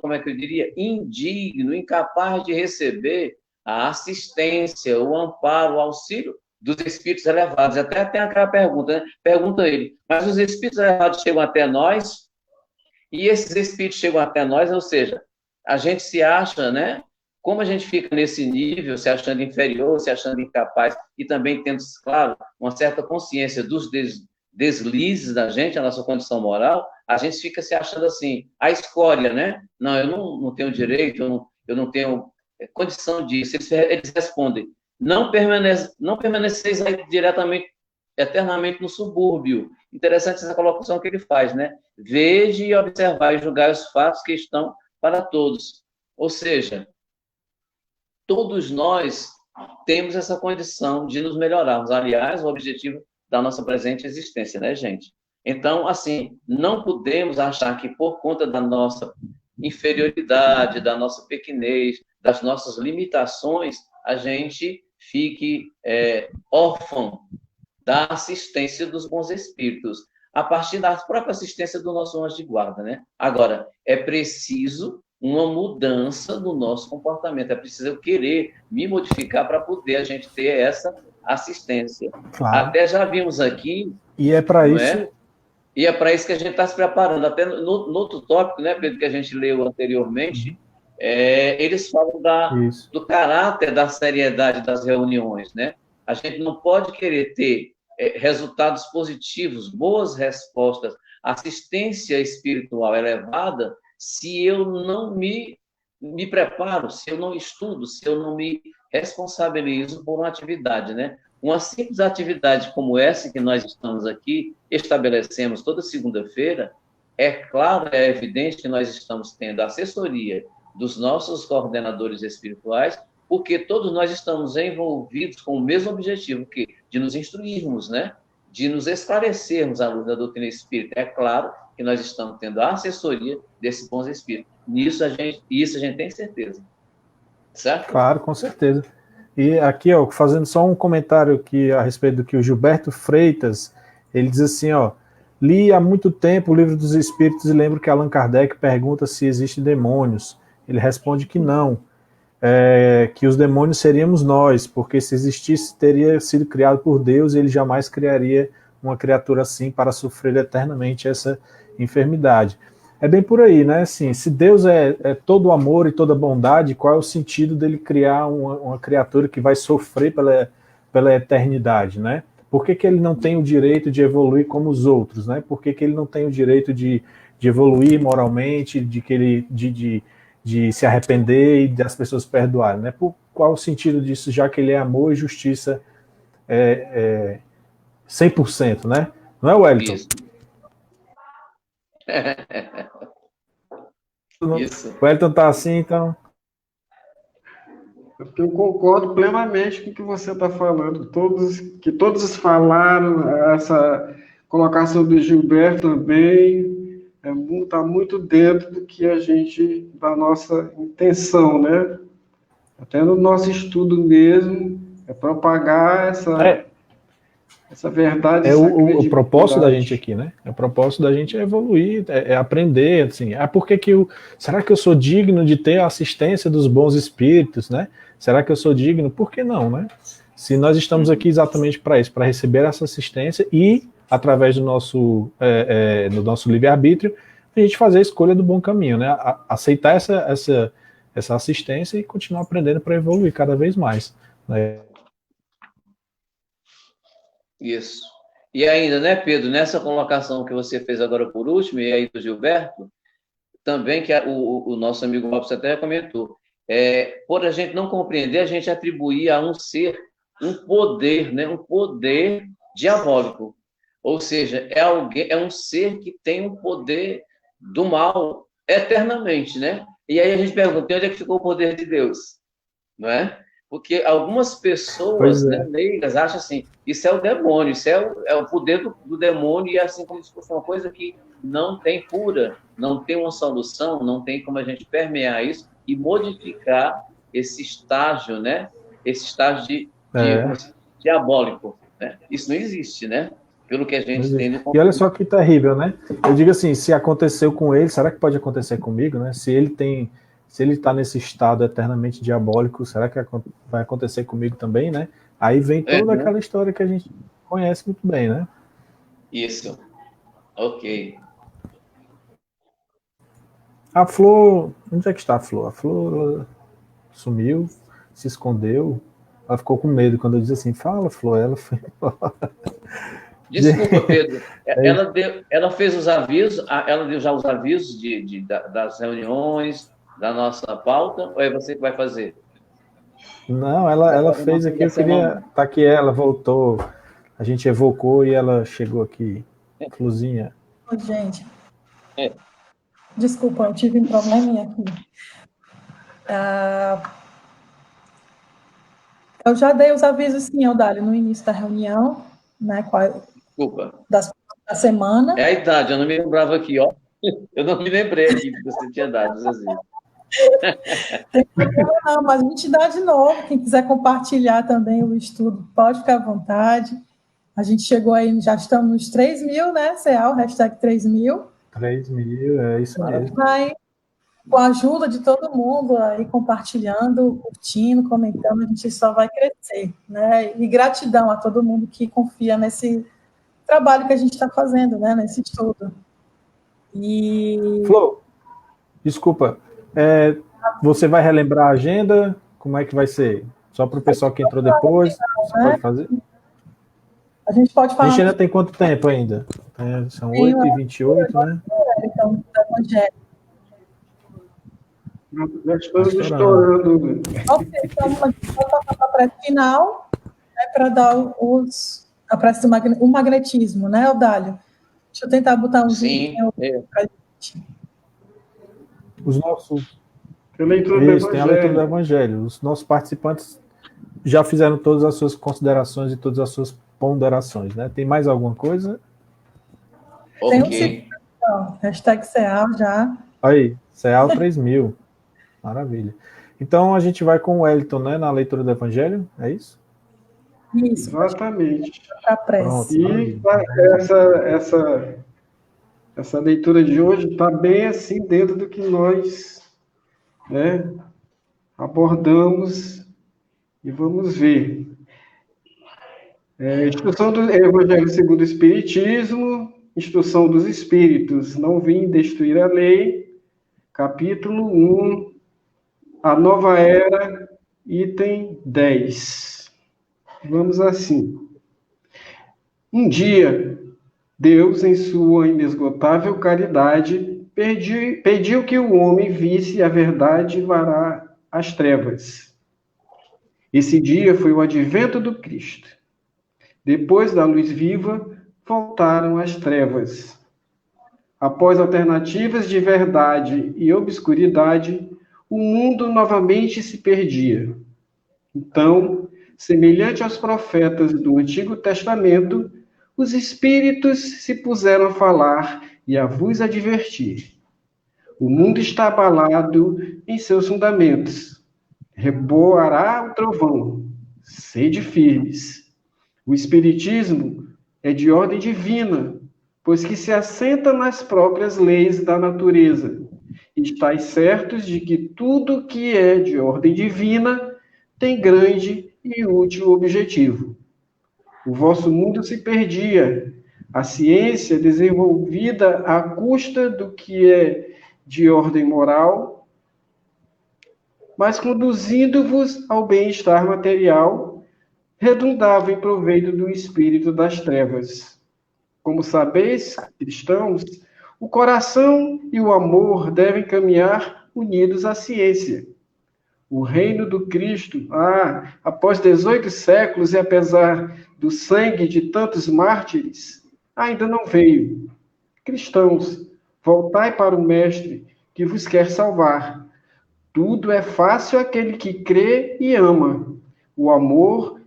como é que eu diria, indigno, incapaz de receber a assistência, o amparo, o auxílio dos espíritos elevados. Até tem aquela pergunta, né? Pergunta ele, mas os espíritos elevados chegam até nós? E esses espíritos chegam até nós, ou seja, a gente se acha, né? Como a gente fica nesse nível, se achando inferior, se achando incapaz, e também tendo, claro, uma certa consciência dos deslizes da gente, a nossa condição moral, a gente fica se achando assim, a escória, né? Não, eu não tenho direito, eu não tenho condição disso. Eles respondem, não permaneceis aí diretamente, eternamente no subúrbio. Interessante essa colocação que ele faz, né? Veja e observar e julgar os fatos que estão para todos. Ou seja, todos nós temos essa condição de nos melhorarmos. Aliás, o objetivo da nossa presente existência, né, gente? Então, assim, não podemos achar que por conta da nossa inferioridade, da nossa pequenez, das nossas limitações, a gente fique órfão da assistência dos bons espíritos, a partir da própria assistência do nosso anjo de guarda, né? Agora, é preciso uma mudança no nosso comportamento, é preciso eu querer me modificar para poder a gente ter essa assistência. Claro. Até já vimos aqui... E é para isso... É? E é para isso que a gente está se preparando. Até no outro tópico, né, Pedro, que a gente leu anteriormente, eles falam do caráter, da seriedade das reuniões, né? A gente não pode querer ter resultados positivos, boas respostas, assistência espiritual elevada, se eu não me preparo, se eu não estudo, se eu não me responsabilizo por uma atividade, né? Uma simples atividade como essa que nós estamos aqui, estabelecemos toda segunda-feira, é claro, é evidente que nós estamos tendo assessoria dos nossos coordenadores espirituais, porque todos nós estamos envolvidos com o mesmo objetivo, de nos instruirmos, né? De nos esclarecermos à luz da doutrina espírita. É claro que nós estamos tendo a assessoria desses bons espíritos. Isso a gente tem certeza. Certo? Claro, com certeza. E aqui, ó, fazendo só um comentário a respeito do que o Gilberto Freitas, ele diz assim, ó, li há muito tempo o Livro dos Espíritos e lembro que Allan Kardec pergunta se existem demônios. Ele responde que não, que os demônios seríamos nós, porque se existisse, teria sido criado por Deus e ele jamais criaria uma criatura assim para sofrer eternamente essa enfermidade. É bem por aí, né? Assim, se Deus é todo amor e toda bondade, qual é o sentido dele criar uma criatura que vai sofrer pela eternidade, né? Por que ele não tem o direito de evoluir como os outros, né? Por que ele não tem o direito de evoluir moralmente, de se arrepender e das pessoas perdoarem, né? Qual o sentido disso, já que ele é amor e justiça 100%, né? Não é, Wellington? Isso. Isso. O Wellington tá assim, então... Eu concordo plenamente com o que você está falando. Todos falaram, essa colocação do Gilberto também está muito dentro da nossa intenção, né? Até no nosso estudo mesmo, propagar essa verdade. O propósito da gente aqui, né? O propósito da gente é evoluir, é aprender, assim. Será que eu sou digno de ter a assistência dos bons espíritos, né? Será que eu sou digno? Por que não, né? Se nós estamos aqui exatamente para isso, para receber essa assistência e, através do nosso livre-arbítrio, a gente fazer a escolha do bom caminho, né? Aceitar essa assistência e continuar aprendendo para evoluir cada vez mais, né? Isso. E ainda, né, Pedro, nessa colocação que você fez agora por último, e aí do Gilberto, também que o nosso amigo Robson até comentou, por a gente não compreender, a gente atribuir a um ser um poder, né, um poder diabólico. Ou seja, é um ser que tem um poder do mal eternamente, né? E aí a gente pergunta, onde é que ficou o poder de Deus? Não é? Porque algumas pessoas, né, leigas acham assim, isso é o demônio, isso é o poder do demônio, e é assim como se fosse uma coisa que não tem cura, não tem uma solução, não tem como a gente permear isso e modificar esse estágio, né? Esse estágio diabólico, né? Isso não existe, né? Pelo que a gente tem no... E olha só que terrível, né? Eu digo assim, se aconteceu com ele, será que pode acontecer comigo, né? Se ele está nesse estado eternamente diabólico, será que vai acontecer comigo também, né? Aí vem toda aquela história que a gente conhece muito bem, né? Isso. Ok. A Flor... Onde é que está a Flor? A Flor sumiu, se escondeu. Ela ficou com medo quando eu disse assim, fala, Flor, ela foi embora. Desculpa, Pedro. Ela fez os avisos, ela deu já os avisos das reuniões, da nossa pauta, ou é você que vai fazer? Não, ela fez aqui, eu queria... Tá aqui, ela voltou, a gente evocou e ela chegou aqui. Florzinha. Gente, desculpa, eu tive um probleminha aqui. Eu já dei os avisos, sim, Eudálio, no início da reunião, né, Desculpa. Da semana. É a idade, eu não me lembrava aqui, ó. Eu não me lembrei aqui que você tinha dado os avisos. Não, mas vou te dar de novo. Quem quiser compartilhar também o estudo, pode ficar à vontade. A gente chegou aí, já estamos nos 3.000, né, CA, o hashtag 3.000. 3.000, é isso mesmo. com a ajuda de todo mundo aí, compartilhando, curtindo, comentando, a gente só vai crescer, né? E gratidão a todo mundo que confia nesse trabalho que a gente está fazendo, né? Nesse estudo. E... Flor, desculpa, você vai relembrar a agenda? Como é que vai ser? Só para o pessoal que entrou depois, você pode fazer? A gente pode falar... A gente ainda tem quanto tempo ainda? São 8h28, né? Então, do Evangelho. Já estamos estourando. Ok, então, a gente vai passar para a prece final, né, para dar a prece do magnetismo, né, Eudálio? Deixa eu tentar botar um vídeo para a gente. Os nossos... Tem a leitura do Evangelho. Os nossos participantes já fizeram todas as suas considerações e todas as suas ponderações, né? Tem mais alguma coisa? Tem um segundo, então, hashtag CEAL já. Aí, CEAL 3000. Maravilha. Então, a gente vai com o Wellington, né, na leitura do Evangelho, é isso? Isso. Exatamente. Pronto, e essa leitura de hoje está bem assim dentro do que nós, né, abordamos e vamos ver. Instrução do Evangelho segundo o Espiritismo, Instrução dos Espíritos, não vim destruir a lei, capítulo 1, a nova era, item 10. Vamos assim. Um dia, Deus, em sua inesgotável caridade, pediu que o homem visse a verdade varar as trevas. Esse dia foi o advento do Cristo. Depois da luz viva, voltaram as trevas. Após alternativas de verdade e obscuridade, o mundo novamente se perdia. Então, semelhante aos profetas do Antigo Testamento, os espíritos se puseram a falar e a vos advertir. O mundo está abalado em seus fundamentos. Reboará o trovão. Sede firmes. O espiritismo é de ordem divina, pois que se assenta nas próprias leis da natureza. Estais certos de que tudo que é de ordem divina tem grande e útil objetivo. O vosso mundo se perdia, a ciência desenvolvida à custa do que é de ordem moral, mas conduzindo-vos ao bem-estar material, redundava em proveito do espírito das trevas. Como sabeis, cristãos, o coração e o amor devem caminhar unidos à ciência. O reino do Cristo, após 18 séculos e apesar do sangue de tantos mártires, ainda não veio. Cristãos, voltai para o Mestre que vos quer salvar. Tudo é fácil àquele que crê e ama. O amor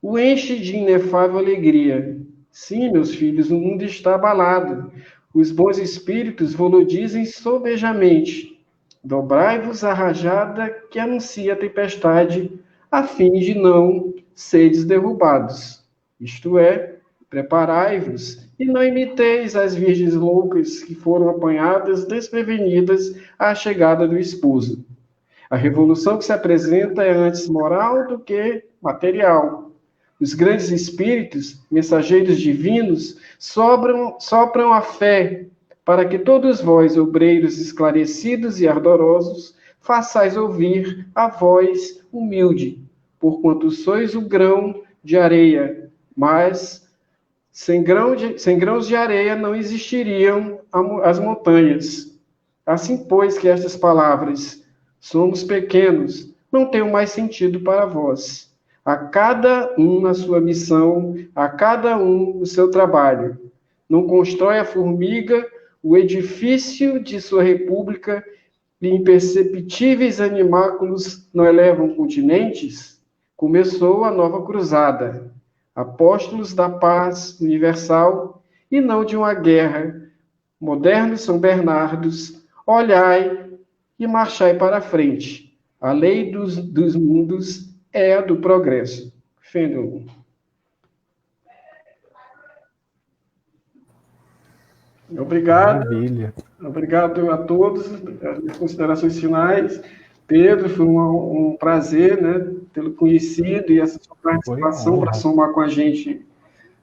o enche de inefável alegria. Sim, meus filhos, o mundo está abalado. Os bons espíritos vos dizem sobejamente. Dobrai-vos a rajada que anuncia a tempestade, a fim de não seres derrubados. Isto é, preparai-vos e não imiteis as virgens loucas que foram apanhadas desprevenidas à chegada do esposo. A revolução que se apresenta é antes moral do que material. Os grandes espíritos, mensageiros divinos, sopram a fé, para que todos vós, obreiros esclarecidos e ardorosos, façais ouvir a voz humilde, porquanto sois o grão de areia, mas sem grãos de areia não existiriam as montanhas. Assim, pois, que estas palavras, somos pequenos, não tenham mais sentido para vós. A cada um na sua missão, a cada um no seu trabalho. Não constrói a formiga o edifício de sua república e imperceptíveis animáculos não elevam continentes? Começou a nova cruzada. Apóstolos da paz universal e não de uma guerra. Modernos São Bernardos, olhai e marchai para a frente. A lei dos mundos é a do progresso. Fênelon. Obrigado. Maravilha. Obrigado a todos. As considerações finais. Pedro, foi um prazer, né, tê-lo conhecido e essa sua participação para somar com a gente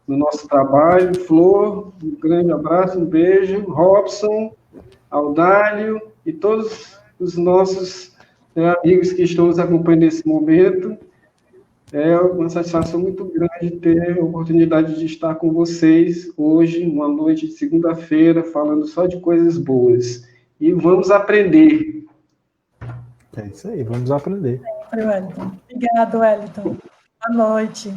no nosso trabalho. Flor, um grande abraço, um beijo. Robson, Audálio e todos os nossos amigos que estão nos acompanhando nesse momento. É uma satisfação muito grande ter a oportunidade de estar com vocês hoje, numa noite de segunda-feira, falando só de coisas boas. E vamos aprender. É isso aí, vamos aprender. Wellington. Obrigado, Wellington. Boa noite.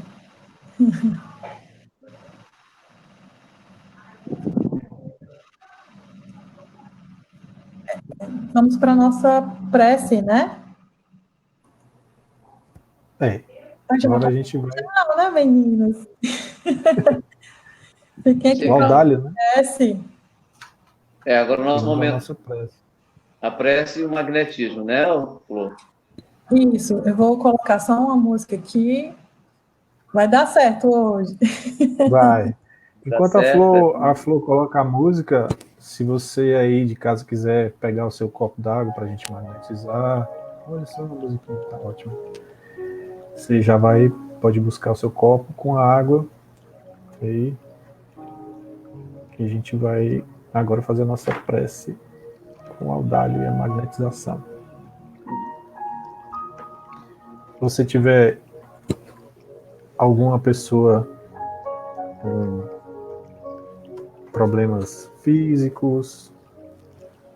Vamos para a nossa prece, né? Agora a gente vai... Não, né, meninos? Fiquem aqui o Audálio, né? Prece. Agora o nosso momento. Nossa prece. A prece e o magnetismo, né, Flor? Isso, eu vou colocar só uma música aqui. Vai dar certo hoje. Vai. Enquanto a Flor coloca a música, se você aí de casa quiser pegar o seu copo d'água para a gente magnetizar, olha só, a musiquinha tá ótima. Você já pode buscar o seu copo com a água e que a gente vai agora fazer a nossa prece com o Audálio e a magnetização. Se você tiver alguma pessoa com problemas físicos,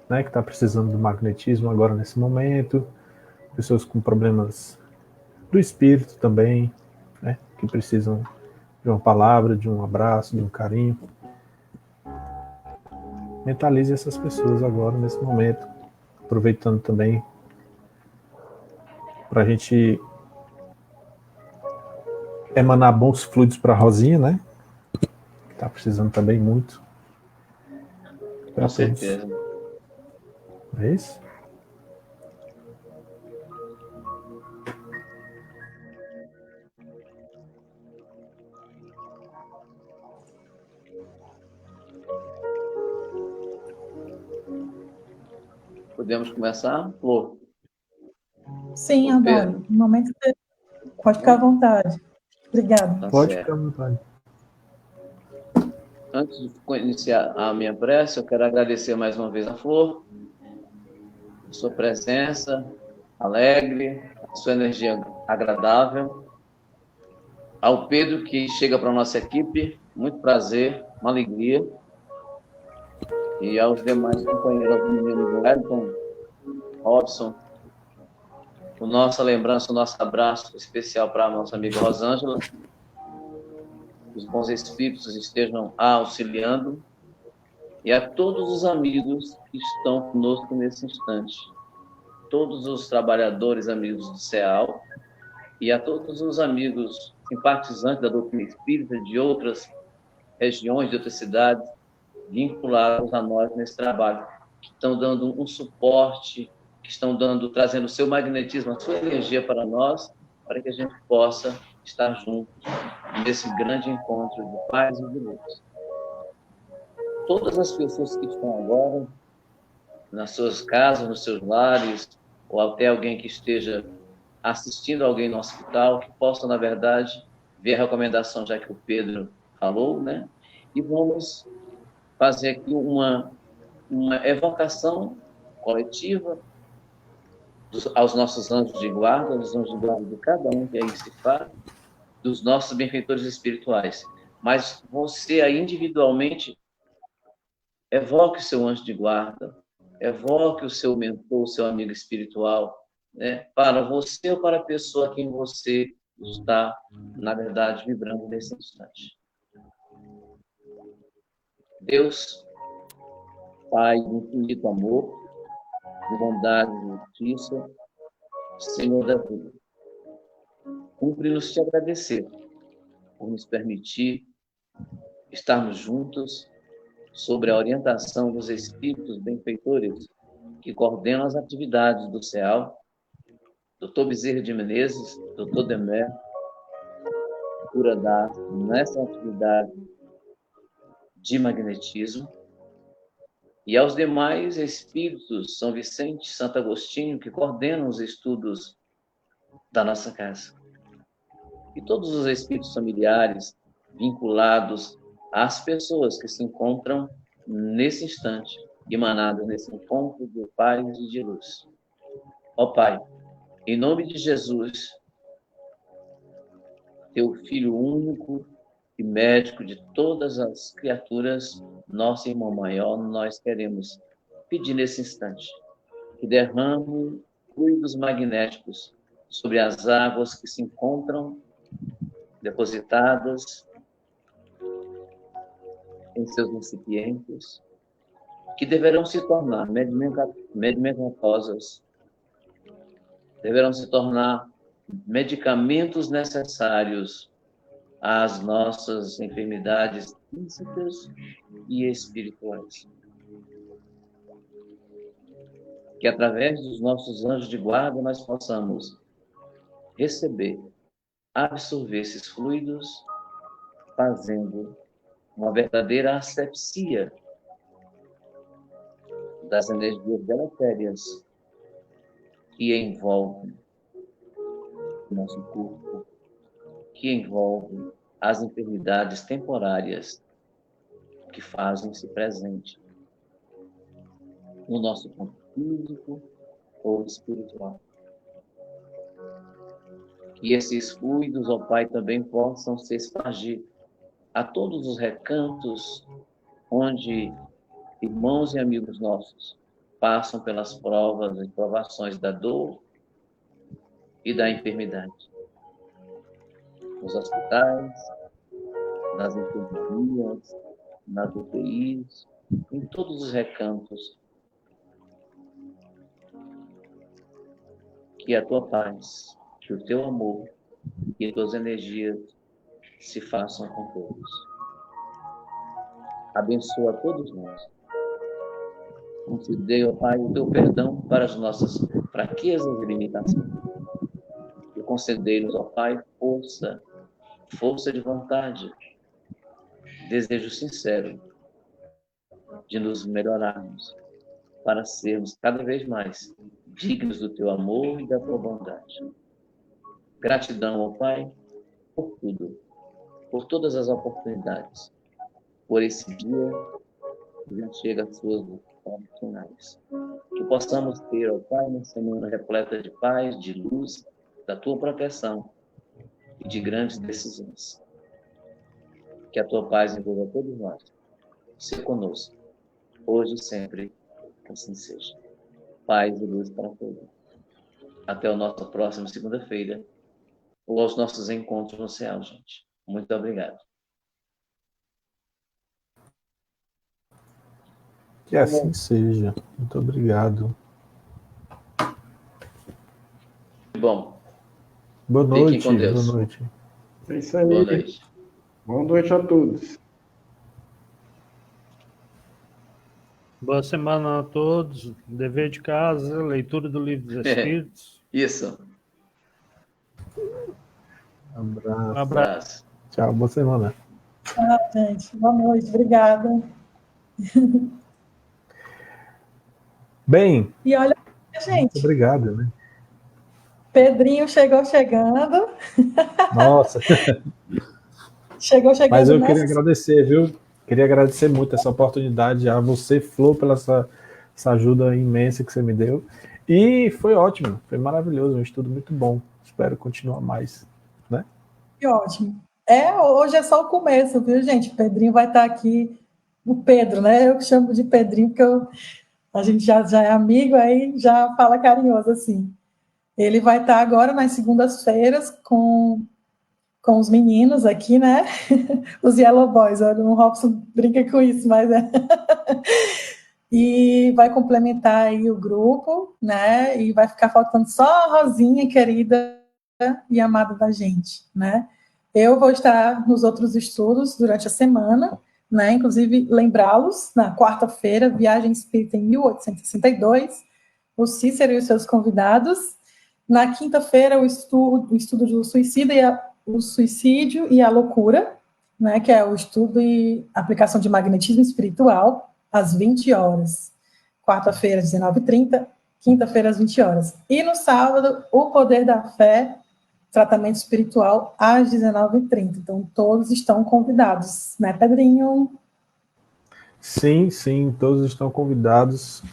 né, que está precisando do magnetismo agora nesse momento, pessoas com problemas do espírito também, né, que precisam de uma palavra, de um abraço, de um carinho. Mentalize essas pessoas agora nesse momento, aproveitando também para a gente emanar bons fluidos para a Rosinha, né? Que está precisando também muito. Com certeza. É isso? Podemos começar, Flor? Sim, Audálio. No momento que você pode ficar à vontade. Obrigada. Pode ficar à vontade. Antes de iniciar a minha prece, eu quero agradecer mais uma vez a Flor, a sua presença alegre, a sua energia agradável. Ao Pedro, que chega para a nossa equipe, muito prazer, uma alegria. E aos demais companheiros do menino Wellington, Robson, a nossa lembrança, o nosso abraço especial para a nossa amiga Rosângela. Os bons espíritos estejam auxiliando. E a todos os amigos que estão conosco nesse instante. Todos os trabalhadores amigos do CEAL e a todos os amigos simpatizantes da doutrina espírita de outras regiões, de outras cidades, vinculados a nós nesse trabalho, que estão dando um suporte, que estão trazendo o seu magnetismo, a sua energia para nós, para que a gente possa estar juntos nesse grande encontro de paz e de luz. Todas as pessoas que estão agora nas suas casas, nos seus lares, ou até alguém que esteja assistindo alguém no hospital, que possam, na verdade, ver a recomendação, já que o Pedro falou, né? E vamos fazer aqui uma evocação coletiva aos nossos anjos de guarda, aos anjos de guarda de cada um que aí se fala, dos nossos benfeitores espirituais. Mas você aí individualmente evoque o seu anjo de guarda, evoque o seu mentor, o seu amigo espiritual, né? Para você ou para a pessoa a quem você está, na verdade, vibrando nesse instante. Deus, Pai de infinito amor, de bondade e justiça, Senhor da vida, cumpre-nos te agradecer por nos permitir estarmos juntos sobre a orientação dos espíritos benfeitores que coordenam as atividades do CEAL, Dr. Bezerra de Menezes, Dr. Demer, cura nessa atividade de magnetismo, e aos demais espíritos, São Vicente, Santo Agostinho, que coordenam os estudos da nossa casa. E todos os espíritos familiares vinculados às pessoas que se encontram nesse instante, emanados nesse encontro de paz e de luz. Ó Pai, em nome de Jesus, teu Filho único e médico de todas as criaturas, nosso irmão maior, nós queremos pedir nesse instante que derrame fluidos magnéticos sobre as águas que se encontram depositadas em seus recipientes, que deverão se tornar medicamentosas, deverão se tornar medicamentos necessários às nossas enfermidades físicas e espirituais. Que através dos nossos anjos de guarda nós possamos receber, absorver esses fluidos, fazendo uma verdadeira asepsia das energias deletérias que envolvem o nosso corpo, que envolvem as enfermidades temporárias que fazem-se presente no nosso corpo físico ou espiritual. Que esses fluidos, ó Pai, também possam se expandir a todos os recantos onde irmãos e amigos nossos passam pelas provas e provações da dor e da enfermidade. Nos hospitais, nas enfermarias, nas UTIs, em todos os recantos. Que a tua paz, que o teu amor e as tuas energias se façam com todos. Abençoa todos nós. Concedei, ó Pai, o teu perdão para as nossas fraquezas e limitações. E concedei-nos, ó Pai, força de vontade, desejo sincero de nos melhorarmos para sermos cada vez mais dignos do teu amor e da tua bondade. Gratidão, ó Pai, por tudo, por todas as oportunidades, por esse dia que já chega às suas finais. Que possamos ter, ó Pai, uma semana repleta de paz, de luz, da tua proteção e de grandes decisões. Que a tua paz envolva todos nós. Seja conosco, hoje e sempre, que assim seja. Paz e luz para todos. Até a nossa próxima segunda-feira, ou aos nossos encontros no céu, gente. Muito obrigado. Que assim seja. Muito obrigado. Bom. Boa noite. Fiquem com Deus. Boa noite. É isso aí. Boa noite. Boa noite a todos. Boa semana a todos. Dever de casa, leitura do Livro dos Espíritos. Isso. Um abraço. Tchau, boa semana. Tchau, gente. Boa noite. Obrigada. Bem. E olha, gente. Muito obrigado, né? Pedrinho chegou chegando. Nossa. Chegou chegando. Mas eu queria agradecer, viu? Queria agradecer muito essa oportunidade a você, Flor, pela essa ajuda imensa que você me deu. E foi ótimo, foi maravilhoso, um estudo muito bom. Espero continuar mais, né? Que ótimo. Hoje é só o começo, viu, gente? O Pedrinho vai estar aqui, o Pedro, né? Eu chamo de Pedrinho, porque a gente já é amigo, aí já fala carinhoso assim. Ele vai estar agora nas segundas-feiras com os meninos aqui, né? Os Yellow Boys, o Robson brinca com isso, mas é. E vai complementar aí o grupo, né? E vai ficar faltando só a Rosinha, querida e amada da gente, né? Eu vou estar nos outros estudos durante a semana, né? Inclusive, lembrá-los, na quarta-feira, Viagem Espírita em 1862, o Cícero e os seus convidados. Na quinta-feira, o estudo do o suicídio e a loucura, né, que é o estudo e aplicação de magnetismo espiritual, às 20 horas. Quarta-feira, às 19h30, quinta-feira, às 20 horas. E no sábado, o Poder da Fé, tratamento espiritual, às 19h30. Então, todos estão convidados, né, Pedrinho? Sim, sim, todos estão convidados.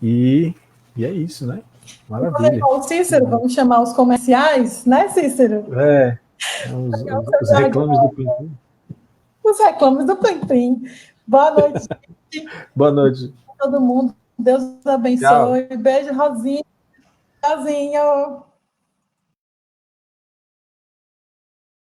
E é isso, né? Maravilha. Cícero, vamos chamar os comerciais, né, Cícero? Os reclames do Plim. Os reclames do Plim. Boa noite, gente. Boa noite. Todo mundo. Deus abençoe. Tchau. Beijo, Rosinha. Tchauzinho.